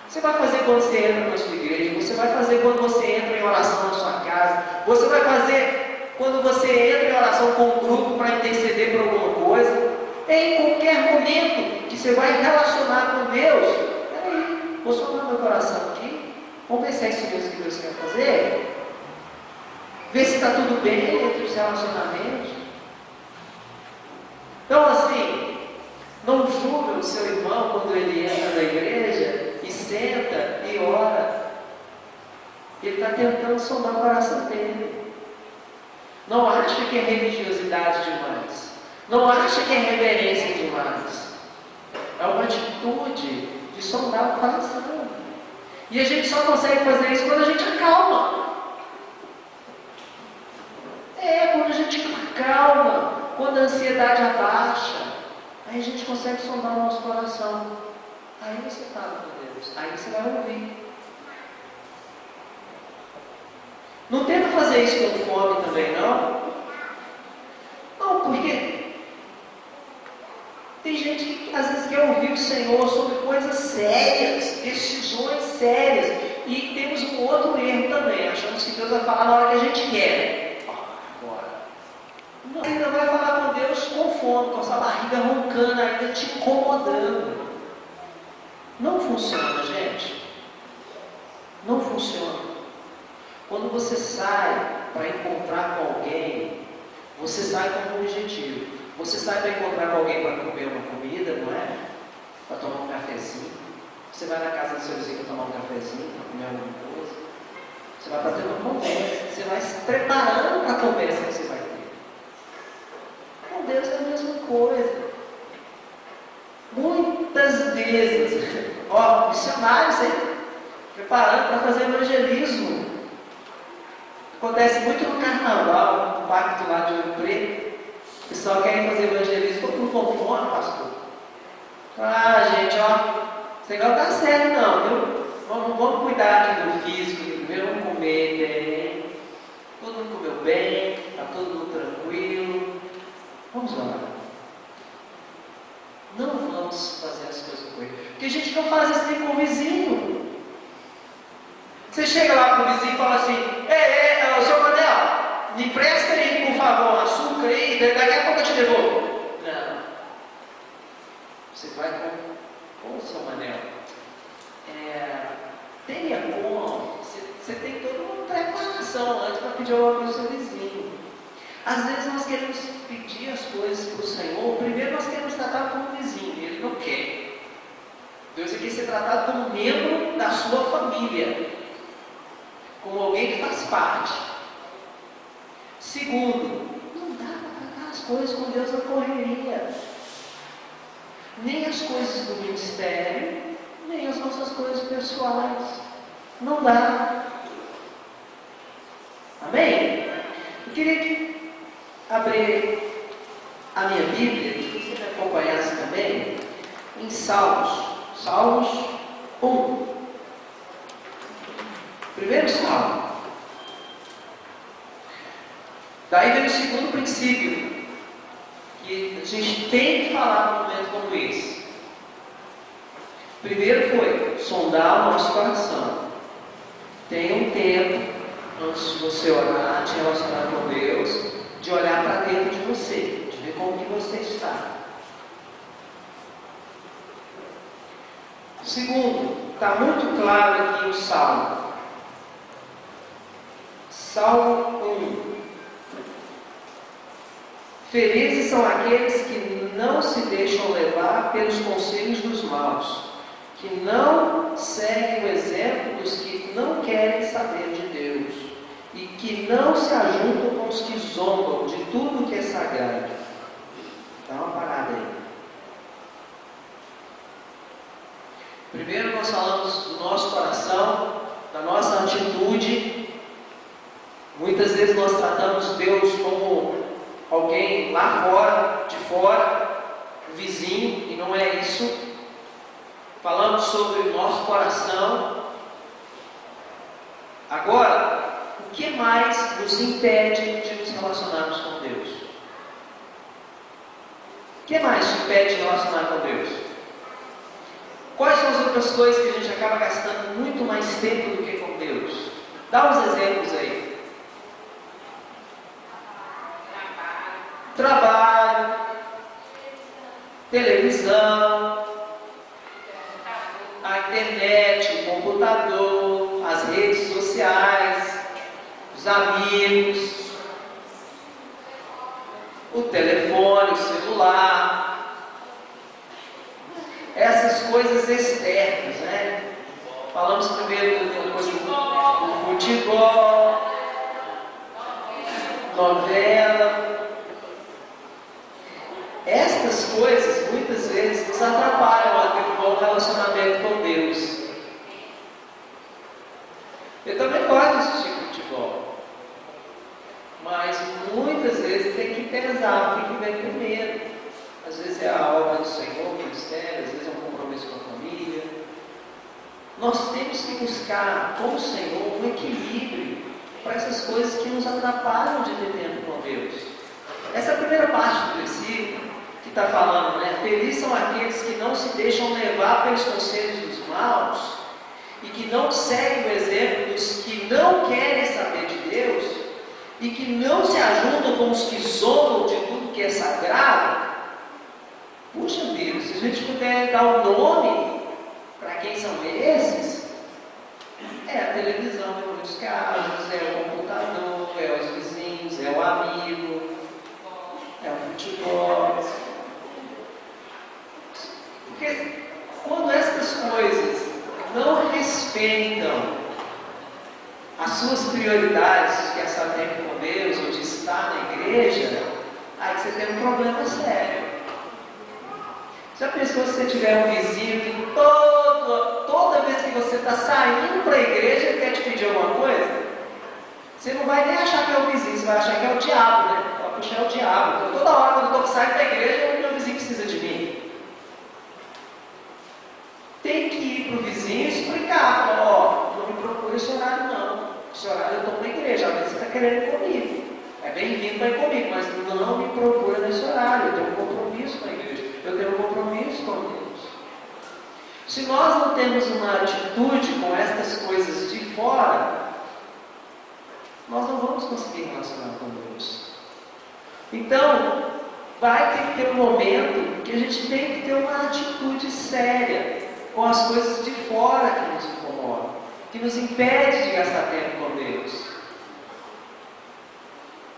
Você vai fazer quando você entra na sua igreja, você vai fazer quando você entra em oração na sua casa, você vai fazer quando você entra em oração com um grupo para interceder por alguma coisa. Em qualquer momento que você vai relacionar com Deus, peraí, vou sondar meu coração aqui, vamos ver se é isso mesmo que Deus quer fazer. Ver se está tudo bem entre os relacionamentos. Então assim, não julga o seu irmão quando ele entra na igreja e senta e ora. Ele está tentando sondar o coração dele. Não acha que é religiosidade demais. Não acha que é reverência demais. É uma atitude de sondar o coração. E a gente só consegue fazer isso quando a gente acalma. Quando a gente acalma, quando a ansiedade abaixa, aí a gente consegue sondar o nosso coração. Aí você fala com Deus, aí você vai ouvir. Não tenta fazer isso com fome também, não? Não, porque tem gente que às vezes quer ouvir o Senhor sobre coisas sérias, decisões sérias. E temos um outro erro também, achamos que Deus vai falar na hora que a gente quer. Não, ainda vai falar com Deus com fome, com essa barriga roncando, ainda te incomodando. Não funciona, gente. Não funciona. Quando você sai para encontrar com alguém, você sai com um objetivo. Você sai para encontrar com alguém para comer uma comida, não é? Para tomar um cafezinho. Você vai na casa do seu vizinho para tomar um cafezinho, para comer alguma coisa. Você vai para ter uma conversa. Você vai se preparando para a conversa que você vai ter. Deus é a mesma coisa. Muitas vezes, ó, missionários, hein? Preparando para fazer evangelismo. Acontece muito no carnaval, no pacto lá de Ouro Preto. O pessoal quer fazer evangelismo, todo mundo com fome, pastor. Ah, gente, ó, esse negócio não tá sério não, viu? Vamos cuidar aqui do físico, primeiro vamos comer bem. Todo mundo comeu bem, está todo mundo tranquilo. Vamos lá. Não vamos fazer as coisas com ele. Porque a gente não faz assim com o vizinho. Você chega lá para o vizinho e fala assim: ô seu Manel, me empresta aí, por favor, um açúcar aí, daqui a pouco eu te devolvo. Não. Você vai com o seu Manel. Teria como, você tem toda uma preparação antes para pedir algo para o seu vizinho. Às vezes nós queremos pedir as coisas para o Senhor, primeiro nós queremos tratar como um vizinho, e Ele não quer. Deus quer ser tratado como membro da sua família, como alguém que faz parte. Segundo, não dá para tratar as coisas com Deus na correria, nem as coisas do ministério, nem as nossas coisas pessoais. Não dá. Amém? Eu queria abrir a minha Bíblia, que você me acompanhasse também, em Salmos. Salmos 1. Primeiro Salmo. Daí vem o segundo princípio, que a gente tem que falar num momento como esse. Primeiro foi sondar o nosso coração. Tenha um tempo antes de você orar, de relacionar com Deus, de olhar para dentro de você, de ver como que você está. Segundo, está muito claro aqui o Salmo. Salmo 1. Felizes são aqueles que não se deixam levar pelos conselhos dos maus, que não seguem o exemplo dos que não querem saber de Deus, e que não se ajuntam com os que zombam de tudo que é sagrado. Dá uma parada aí. Primeiro nós falamos do nosso coração, da nossa atitude. Muitas vezes nós tratamos Deus como alguém lá fora, de fora, um vizinho, e não é isso. Falamos sobre o nosso coração. Agora, o que mais nos impede de nos relacionarmos com Deus? O que mais te impede de relacionar com Deus? Quais são as outras coisas que a gente acaba gastando muito mais tempo do que com Deus? Dá uns exemplos aí. Trabalho, televisão, a internet, o computador, as redes sociais, os amigos, o telefone, o celular, essas coisas externas, né? Falamos primeiro do futebol, novela. Estas coisas muitas vezes nos atrapalham a ter um bom relacionamento com Deus. Eu também gosto de assistir futebol, mas muitas vezes tem que pesar o que vem primeiro. Às vezes é a obra do Senhor, o ministério, às vezes é um compromisso com a família. Nós temos que buscar com o Senhor um equilíbrio para essas coisas que nos atrapalham de ter tempo com Deus. Essa primeira parte do versículo que está falando, né? Felizes são aqueles que não se deixam levar pelos conselhos dos maus e que não seguem o exemplo dos que não querem saber de Deus e que não se ajuntam com os que zombam de tudo que é sagrado. Puxa vida, se a gente puder dar um nome para quem são esses, é a televisão em muitos casos, é o computador, é os vizinhos, é o amigo, é o futebol. Porque quando essas coisas não respeitam as suas prioridades, que é estar tempo com Deus, ou de estar na igreja, aí aí você tem um problema sério. Já pensou se você tiver um vizinho que toda vez que você está saindo para a igreja ele quer te pedir alguma coisa? Você não vai nem achar que é o vizinho, você vai achar que é o diabo, né? Puxa, é o diabo. Então, toda hora quando eu saio da igreja, o meu vizinho precisa de mim. Tem que ir para o vizinho e explicar. Falar, ó, não me procure esse horário não. Esse horário eu estou na igreja, às vezes você está querendo ir comigo. É bem-vindo para ir comigo, mas não me procura nesse horário. Eu tenho um compromisso com a igreja. Eu tenho um compromisso com Deus. Se nós não temos uma atitude com estas coisas de fora, nós não vamos conseguir relacionar com Deus. Então, vai ter que ter um momento que a gente tem que ter uma atitude séria com as coisas de fora que nos incomodam, que nos impede de gastar tempo com Deus.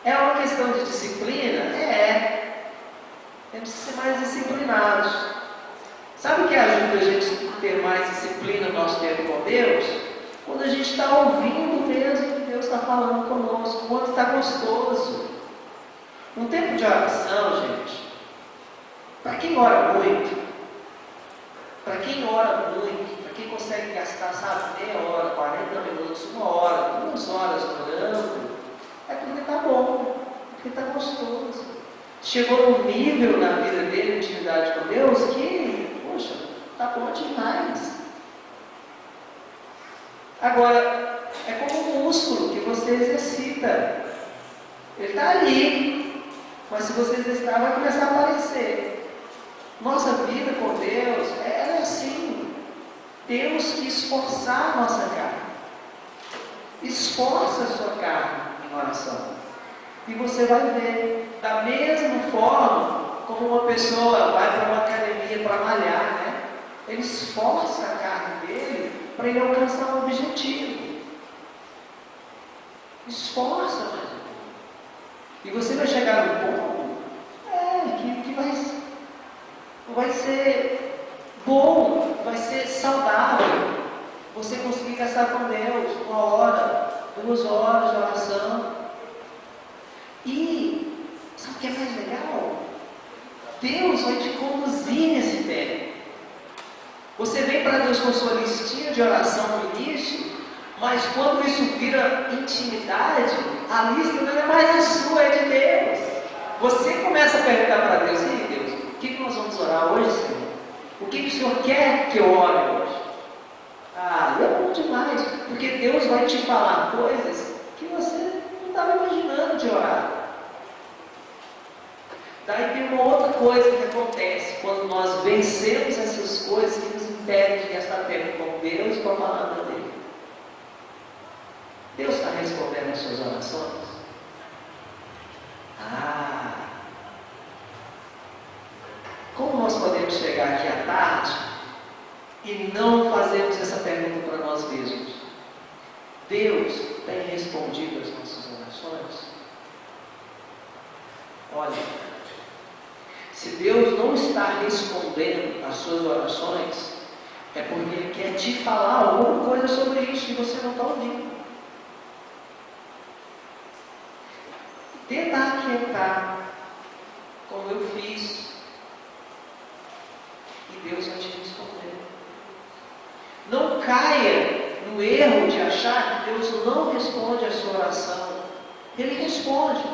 É uma questão de disciplina? Temos que ser mais disciplinados. Sabe o que ajuda a gente a ter mais disciplina no nosso tempo com Deus? Quando a gente está ouvindo mesmo que Deus está falando conosco, quando está gostoso. Um tempo de oração, gente, para quem ora muito, para quem consegue gastar, sabe, meia hora, 40 minutos, 1 hora, 2 horas orando, é porque está bom, porque está gostoso. Chegou num nível na vida dele, de intimidade com Deus, que, poxa, está bom demais. Agora, é como um músculo que você exercita. Ele está ali, mas se você exercitar, vai começar a aparecer. Nossa vida com Deus, ela é assim. Temos que esforçar a nossa carne. Esforça a sua carne em oração. E você vai ver, da mesma forma como uma pessoa vai para uma academia para malhar, né? Ele esforça a carne dele para ele alcançar um objetivo. Esforça mais um pouco. E você vai chegar no ponto que vai ser bom, vai ser saudável. Você conseguir gastar com Deus 1 hora, 2 horas de oração. E sabe o que é mais legal? Deus vai te conduzir nesse tempo. Você vem para Deus com sua listinha de oração no início, mas quando isso vira intimidade, a lista não é mais a sua, é de Deus. Você começa a perguntar para Deus: ei Deus, o que nós vamos orar hoje, Senhor? O que o Senhor quer que eu ore hoje? É bom demais, porque Deus vai te falar coisas que você não estava imaginando de orar. Daí tem uma outra coisa que acontece quando nós vencemos essas coisas que nos impedem de gastar tempo com Deus e com a palavra dele. Deus está respondendo as suas orações? Como nós podemos chegar aqui à tarde e não fazermos essa pergunta para nós mesmos? Deus tem respondido as nossas orações? Olha, se Deus não está respondendo as suas orações, é porque Ele quer te falar alguma coisa sobre isso que você não está ouvindo. Tenta aquietar, como eu fiz, e Deus vai te responder. Não caia no erro de achar que Deus não responde a sua oração. Ele responde.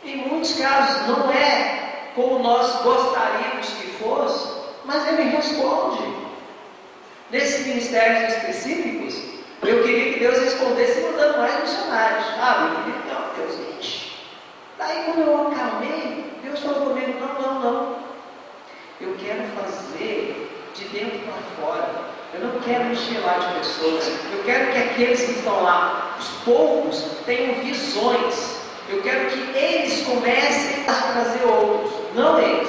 Em muitos casos não é como nós gostaríamos que fosse, mas Ele responde. Nesses ministérios específicos, eu queria que Deus respondesse mandando mais missionários, sabe? Eu queria, não, Deus, gente. Daí quando eu acalmei, Deus falou comigo: não. Eu quero fazer de dentro para fora. Eu não quero encher lá de pessoas. Eu quero que aqueles que estão lá, os poucos, tenham visões. Eu quero que eles comecem a trazer outros, não eles.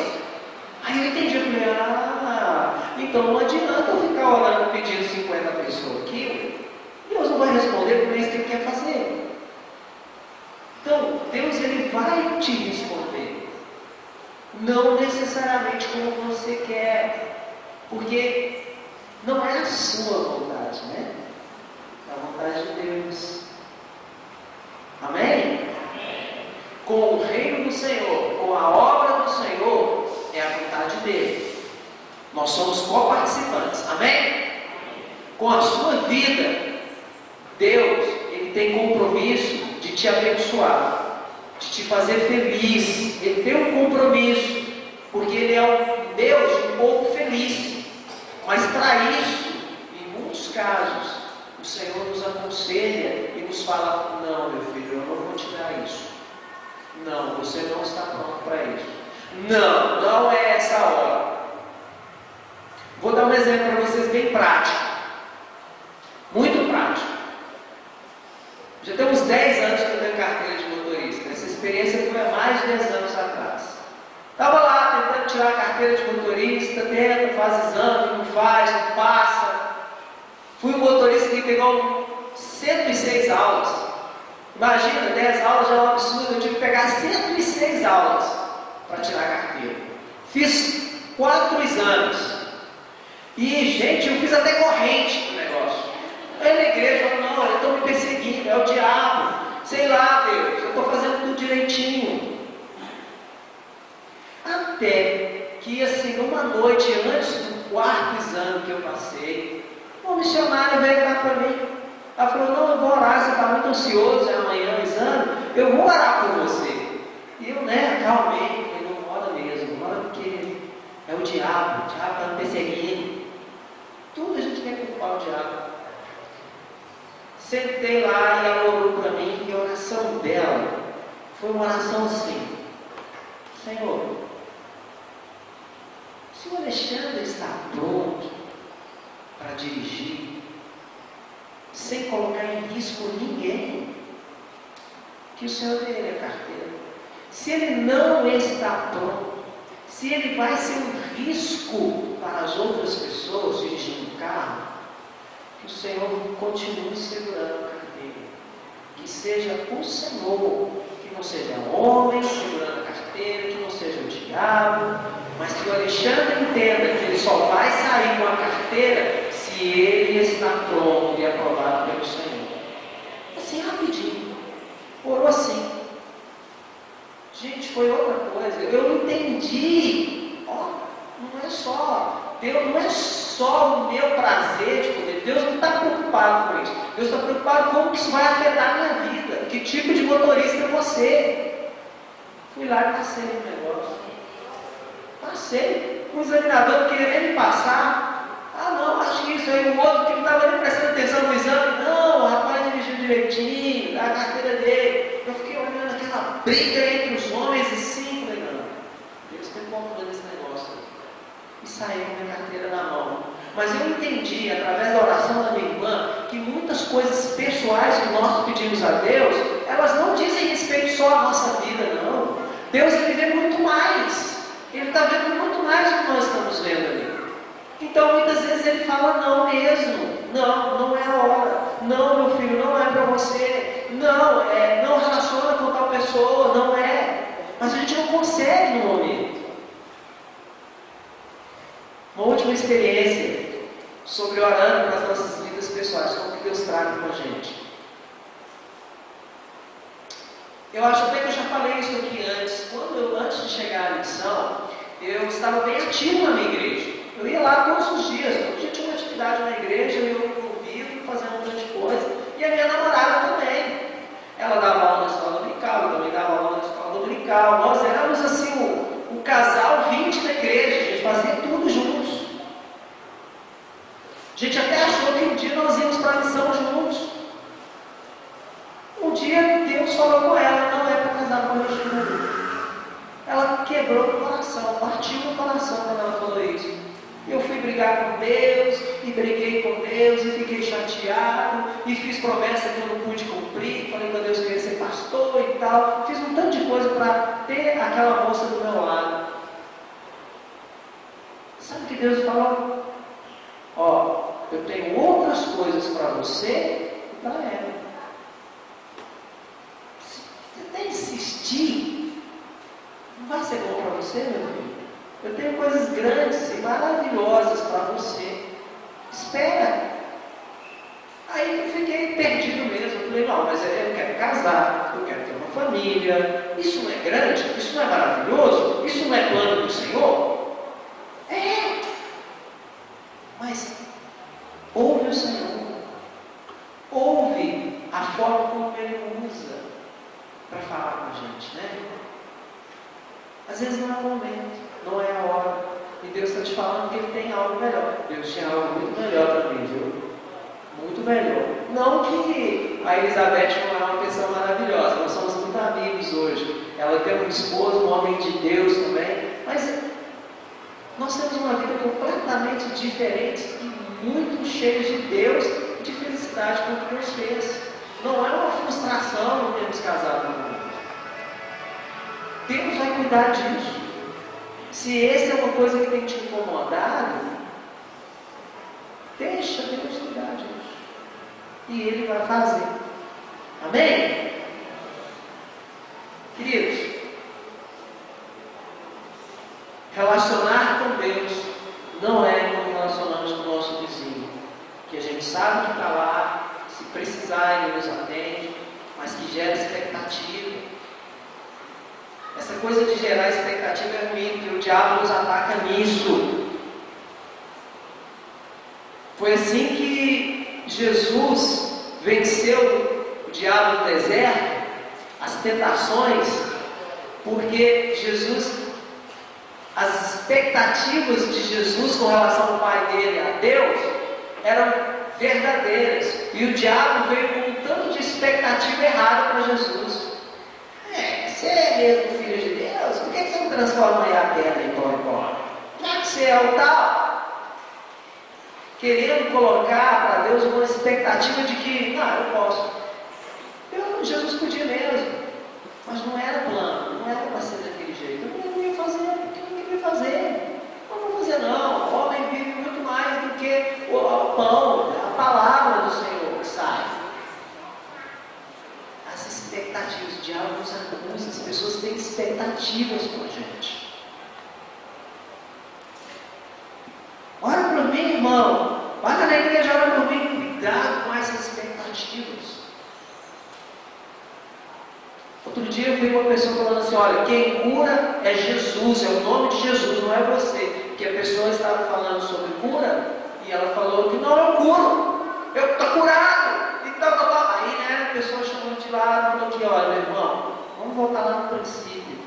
Aí eu entendi, eu falei: então não adianta eu ficar orando pedindo 50 pessoas aqui. Deus não vai responder porque é isso que Ele quer fazer. Então, Deus Ele vai te responder. Não necessariamente como você quer, porque não é a sua vontade, né? É a vontade de Deus. Amém? Com o reino do Senhor com a obra do Senhor é a vontade dele. Nós somos coparticipantes, amém? Com a sua vida, Deus, Ele tem compromisso de te abençoar, de te fazer feliz. Ele tem um compromisso, porque Ele é um Deus de um povo feliz. Mas para isso, em muitos casos, o Senhor nos aconselha e nos fala: não, meu filho, eu não vou te dar isso. Não, você não está pronto para isso. Não, não é essa hora. Vou dar um exemplo para vocês bem prático. Muito prático. Já tem uns 10 anos que eu tenho carteira de motorista. Essa experiência foi há mais de 10 anos atrás. Estava lá tentando tirar a carteira de motorista, tenta, faz exame, não faz, não passa. Fui um motorista que pegou 106 aulas. Imagina, 10 aulas já é um absurdo. Eu tive que pegar 106 aulas para tirar a carteira. Fiz 4 exames. E, gente, eu fiz até corrente no negócio. Aí na igreja falou: não, eles estão me perseguindo, é o diabo. Sei lá, Deus, eu estou fazendo tudo direitinho. Até que, assim, uma noite antes do 4º exame que eu passei, uma missionária veio lá para mim. Ela falou: não, eu vou orar, você está muito ansioso, é amanhã o exame, eu vou orar por você. E eu, acalmei, falei: não, ora mesmo, ora porque é o diabo está me perseguindo. Tudo a gente quer culpar o diabo. Sentei lá e ela orou para mim, e a oração dela foi uma oração assim: Senhor, se o Alexandre está pronto para dirigir, sem colocar em risco ninguém, que o Senhor dê ele a carteira. Se ele não está pronto, se ele vai ser um risco para as outras pessoas dirigindo o carro, que o Senhor continue segurando a carteira. Que seja o Senhor, que não seja homem segurando a carteira, que não seja o diabo, mas que o Alexandre entenda que ele só vai sair com a carteira se ele está pronto e aprovado pelo Senhor. Assim, rapidinho. Orou assim. Gente, foi outra coisa. Eu entendi. Não é só Deus, não é só o meu prazer de poder. Deus não está preocupado com isso. Deus está preocupado com como isso vai afetar a minha vida. Que tipo de motorista é você? Fui lá e passei no negócio. Passei. O examinador não queria nem me passar. Não, acho que isso aí. O outro que não estava nem prestando atenção no exame. Não, o rapaz dirigiu direitinho, dá a carteira dele. Eu fiquei olhando aquela briga entre os homens e sim, falei: não, Deus tem controle desse negócio. E saí com a minha carteira na mão. Mas eu entendi, através da oração da minha irmã, que muitas coisas pessoais que nós pedimos a Deus, elas não dizem respeito só à nossa vida, não. Deus, Ele vê muito mais. Ele está vendo muito mais do que nós estamos vendo ali. Então, muitas vezes Ele fala: não mesmo. Não, não é a hora. Não, meu filho, não é para você. Não, não relaciona com tal pessoa. Não é. Mas a gente não consegue no momento. Uma última experiência sobre orando para as nossas vidas pessoais, como que Deus trata com a gente. Eu acho até que eu já falei isso aqui antes. Antes de chegar à missão, eu estava bem ativo na minha igreja. Eu ia lá todos os dias, todo dia tinha uma atividade na igreja, eu ia envolvido, fazendo um monte de coisa. E a minha namorada também. Ela dava aula na escola dominical, eu também dava aula na escola dominical. Nós éramos assim o casal 20 da igreja, a gente fazia tudo juntos. A gente até achou que um dia nós íamos para a missão juntos. Um dia Deus falou com ela: não é para casar com a gente. Ela quebrou o coração, partiu o coração quando ela falou isso. Eu fui brigar com Deus, e briguei com Deus, e fiquei chateado, e fiz promessa que eu não pude cumprir, falei para Deus que eu ia ser pastor e tal. Fiz um tanto de coisa para ter aquela moça do meu lado. Sabe o que Deus falou? Eu tenho outras coisas para você e para ela. Se você até insistir, não vai ser bom para você, meu filho. Eu tenho coisas grandes e maravilhosas para você. Espera. Aí Aí eu fiquei perdido mesmo. Eu falei, não, mas eu quero casar, eu quero ter uma família. Isso não é grande? Isso não é maravilhoso? Isso não é plano do Senhor? É. Mas ouve o Senhor. Ouve a forma como Ele usa para falar com a gente, né? Às vezes não é o momento, não é a hora. E Deus está te falando que Ele tem algo melhor. Deus tinha algo muito melhor para mim, viu? Muito melhor. Não que a Elizabeth não é uma pessoa maravilhosa, nós somos muito amigos hoje. Ela tem um esposo, um homem de Deus também. Mas nós temos uma vida completamente diferente e muito cheia de Deus e de felicidade com o que Deus fez. Não é uma frustração não termos casado no mundo. Deus vai cuidar disso. Se essa é uma coisa que tem te incomodado, deixa Deus cuidar disso. E Ele vai fazer. Amém? Queridos, relacionar com Deus não é como relacionamos com o nosso vizinho, que a gente sabe que está lá, se precisar Ele nos atende, mas que gera expectativa. Essa coisa de gerar expectativa é ruim, porque o diabo nos ataca nisso. Foi assim que Jesus venceu o diabo no deserto, as tentações, porque as expectativas de Jesus com relação ao Pai dele, a Deus, eram verdadeiras. E o diabo veio com um tanto de expectativa errada para Jesus. Você é mesmo filho de Deus? Por que você não transforma aí a pedra em pão e pó? Já que você é o tal, querendo colocar para Deus uma expectativa de que, não, eu posso. Jesus podia mesmo, mas não era plano, não era para ser daquele jeito. Eu não ia fazer, porque eu não queria fazer. Não vou fazer não. O homem vive muito mais do que o pão, a palavra do Senhor que sai. As expectativas, o diabo nos acusa, as pessoas têm expectativas com a gente. Ora por mim, irmão. Vai na igreja, ora por mim. Cuidado com essas expectativas. Outro dia eu vi uma pessoa falando assim, olha, quem cura é Jesus, é o nome de Jesus, não é você. Porque a pessoa estava falando sobre cura, e ela falou que não, eu curo, eu estou curado, e tal. Aí, né, a pessoa chamou de lado e falou que, olha, meu irmão, vamos voltar lá no princípio.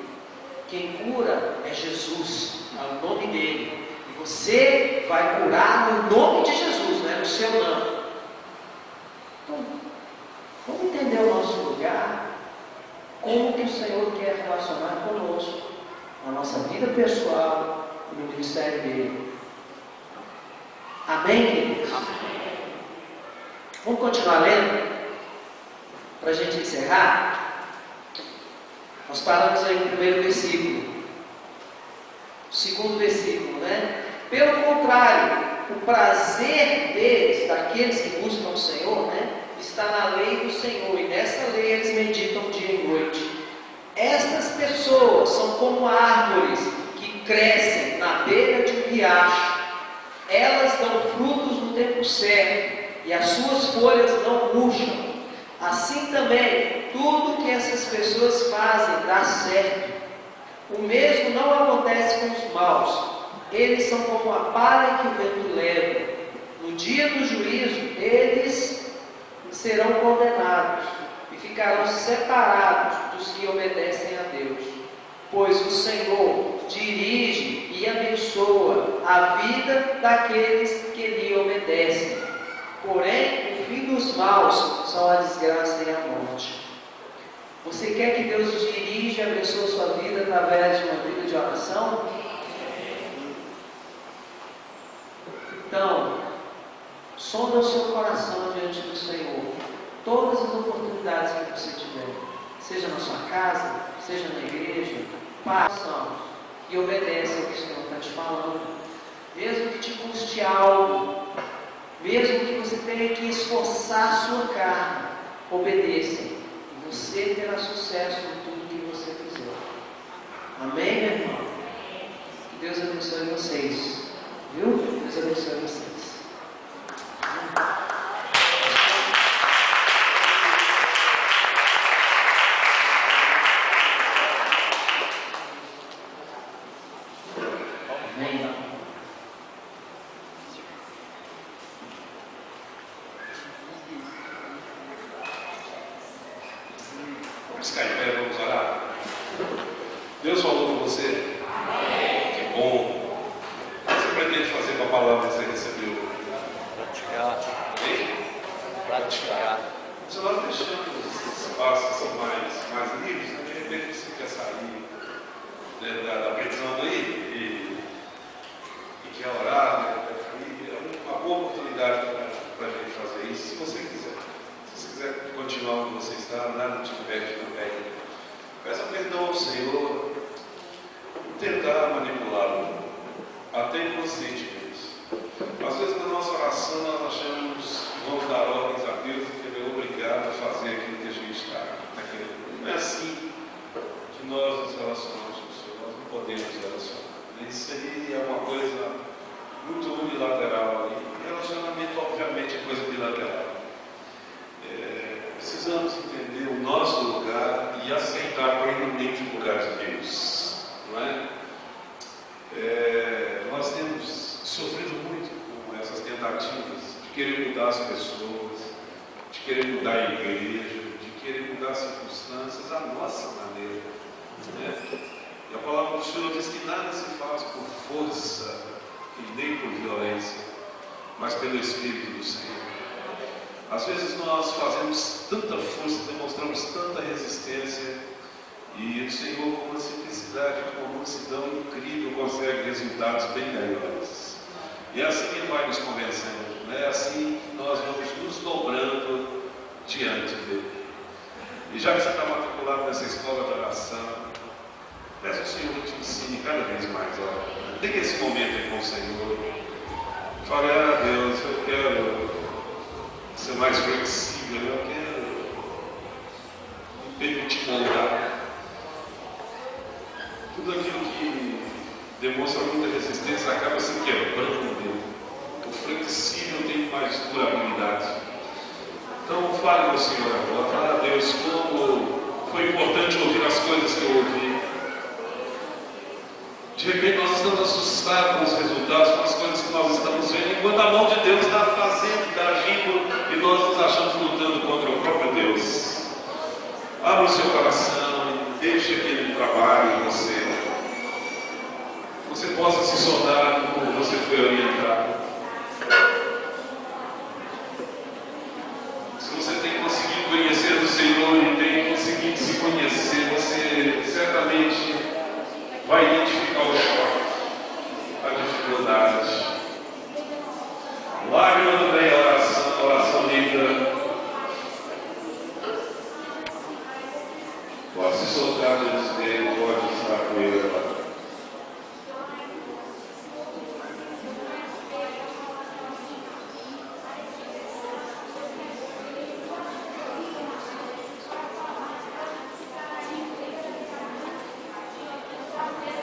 Quem cura é Jesus, é o nome dele. E você vai curar no nome de Jesus, não é no seu nome. Então, vamos entender o nosso lugar. Como que o Senhor quer relacionar conosco, na nossa vida pessoal e no ministério dele. Amém, queridos? Vamos continuar lendo? Para a gente encerrar. Nós paramos aí no primeiro versículo. Segundo versículo, né? Pelo contrário, o prazer deles, daqueles que buscam o Senhor, né? Está na lei do Senhor, e nessa lei eles meditam dia e noite. Estas pessoas são como árvores que crescem na beira de um riacho. Elas dão frutos no tempo certo, e as suas folhas não murcham. Assim também, tudo que essas pessoas fazem dá certo. O mesmo não acontece com os maus. Eles são como a palha que o vento leva. No dia do juízo, eles serão condenados e ficarão separados dos que obedecem a Deus, pois o Senhor dirige e abençoa a vida daqueles que lhe obedecem. Porém, o fim dos maus são a desgraça e a morte. Você quer que Deus dirija e abençoe a sua vida através de uma vida de oração? Então, sonda o seu coração diante do Senhor. Todas as oportunidades que você tiver, seja na sua casa, seja na igreja, façam e obedece ao que o Senhor está te falando. Mesmo que te custe algo, mesmo que você tenha que esforçar a sua carne, obedeça. E você terá sucesso em tudo que você fizer. Amém, meu irmão? Que Deus abençoe vocês. Viu? Deus abençoe vocês. Vamos ficar em pé, vamos orar. Deus falou com você? Que bom. O que você pretende fazer com a palavra que você recebeu? Praticar. Amém? Praticar. Se nós deixamos esses espaços que são mais livres, né? De repente você quer sair, né, da prisão aí e quer orar, né, é uma boa oportunidade para a gente fazer isso, se você quiser. Se você quiser continuar onde você está, nada te impede também. Peça perdão ao Senhor por tentar manipulá-lo, até inconscientemente. Às vezes na nossa oração nós achamos que vamos dar ordens a Deus e que Ele é obrigado a fazer aquilo que a gente está querendo. Não é assim que nós nos relacionamos com o Senhor, nós não podemos relacionar. Isso aí é uma coisa muito unilateral ali. Relacionamento, obviamente, é coisa bilateral. Precisamos entender o nosso lugar e aceitar plenamente o lugar de Deus. Não é? Nós temos sofrido muito com essas tentativas de querer mudar as pessoas, de querer mudar a igreja, de querer mudar as circunstâncias à nossa maneira. Né? E a palavra do Senhor diz que nada se faz por força e nem por violência, mas pelo Espírito do Senhor. Às vezes nós fazemos tanta força, demonstramos tanta resistência, e o Senhor, com uma simplicidade, com uma mansidão incrível, consegue resultados bem melhores. E é assim que Ele vai nos convencendo, né? É assim que nós vamos nos dobrando diante dEle. E já que você está matriculado nessa escola de oração, peça ao Senhor que te ensine cada vez mais. Tenha esse momento aí com o Senhor. Fale, Deus, eu quero ser mais flexível, eu quero me permitir moldar. Tudo aquilo que demonstra muita resistência acaba se quebrando. O flexível tem mais durabilidade. Então fale com o Senhor agora. Fale, Deus, como foi importante ouvir as coisas que eu ouvi. De repente nós estamos assustados com os resultados, com as coisas que nós estamos vendo, enquanto a mão de Deus está fazendo, está agindo, e nós nos achamos lutando contra o próprio Deus. Abra o seu coração e deixe que Ele trabalhe em você. Você possa se soldar como você foi orientado. Se você tem conseguido conhecer o Senhor e tem conseguido se conhecer, você certamente vai identificar o choque, a dificuldade. Lágrima do bem, a oração linda. Pode se soltar diante dele, pode estar com ele agora.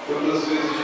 Quantas vezes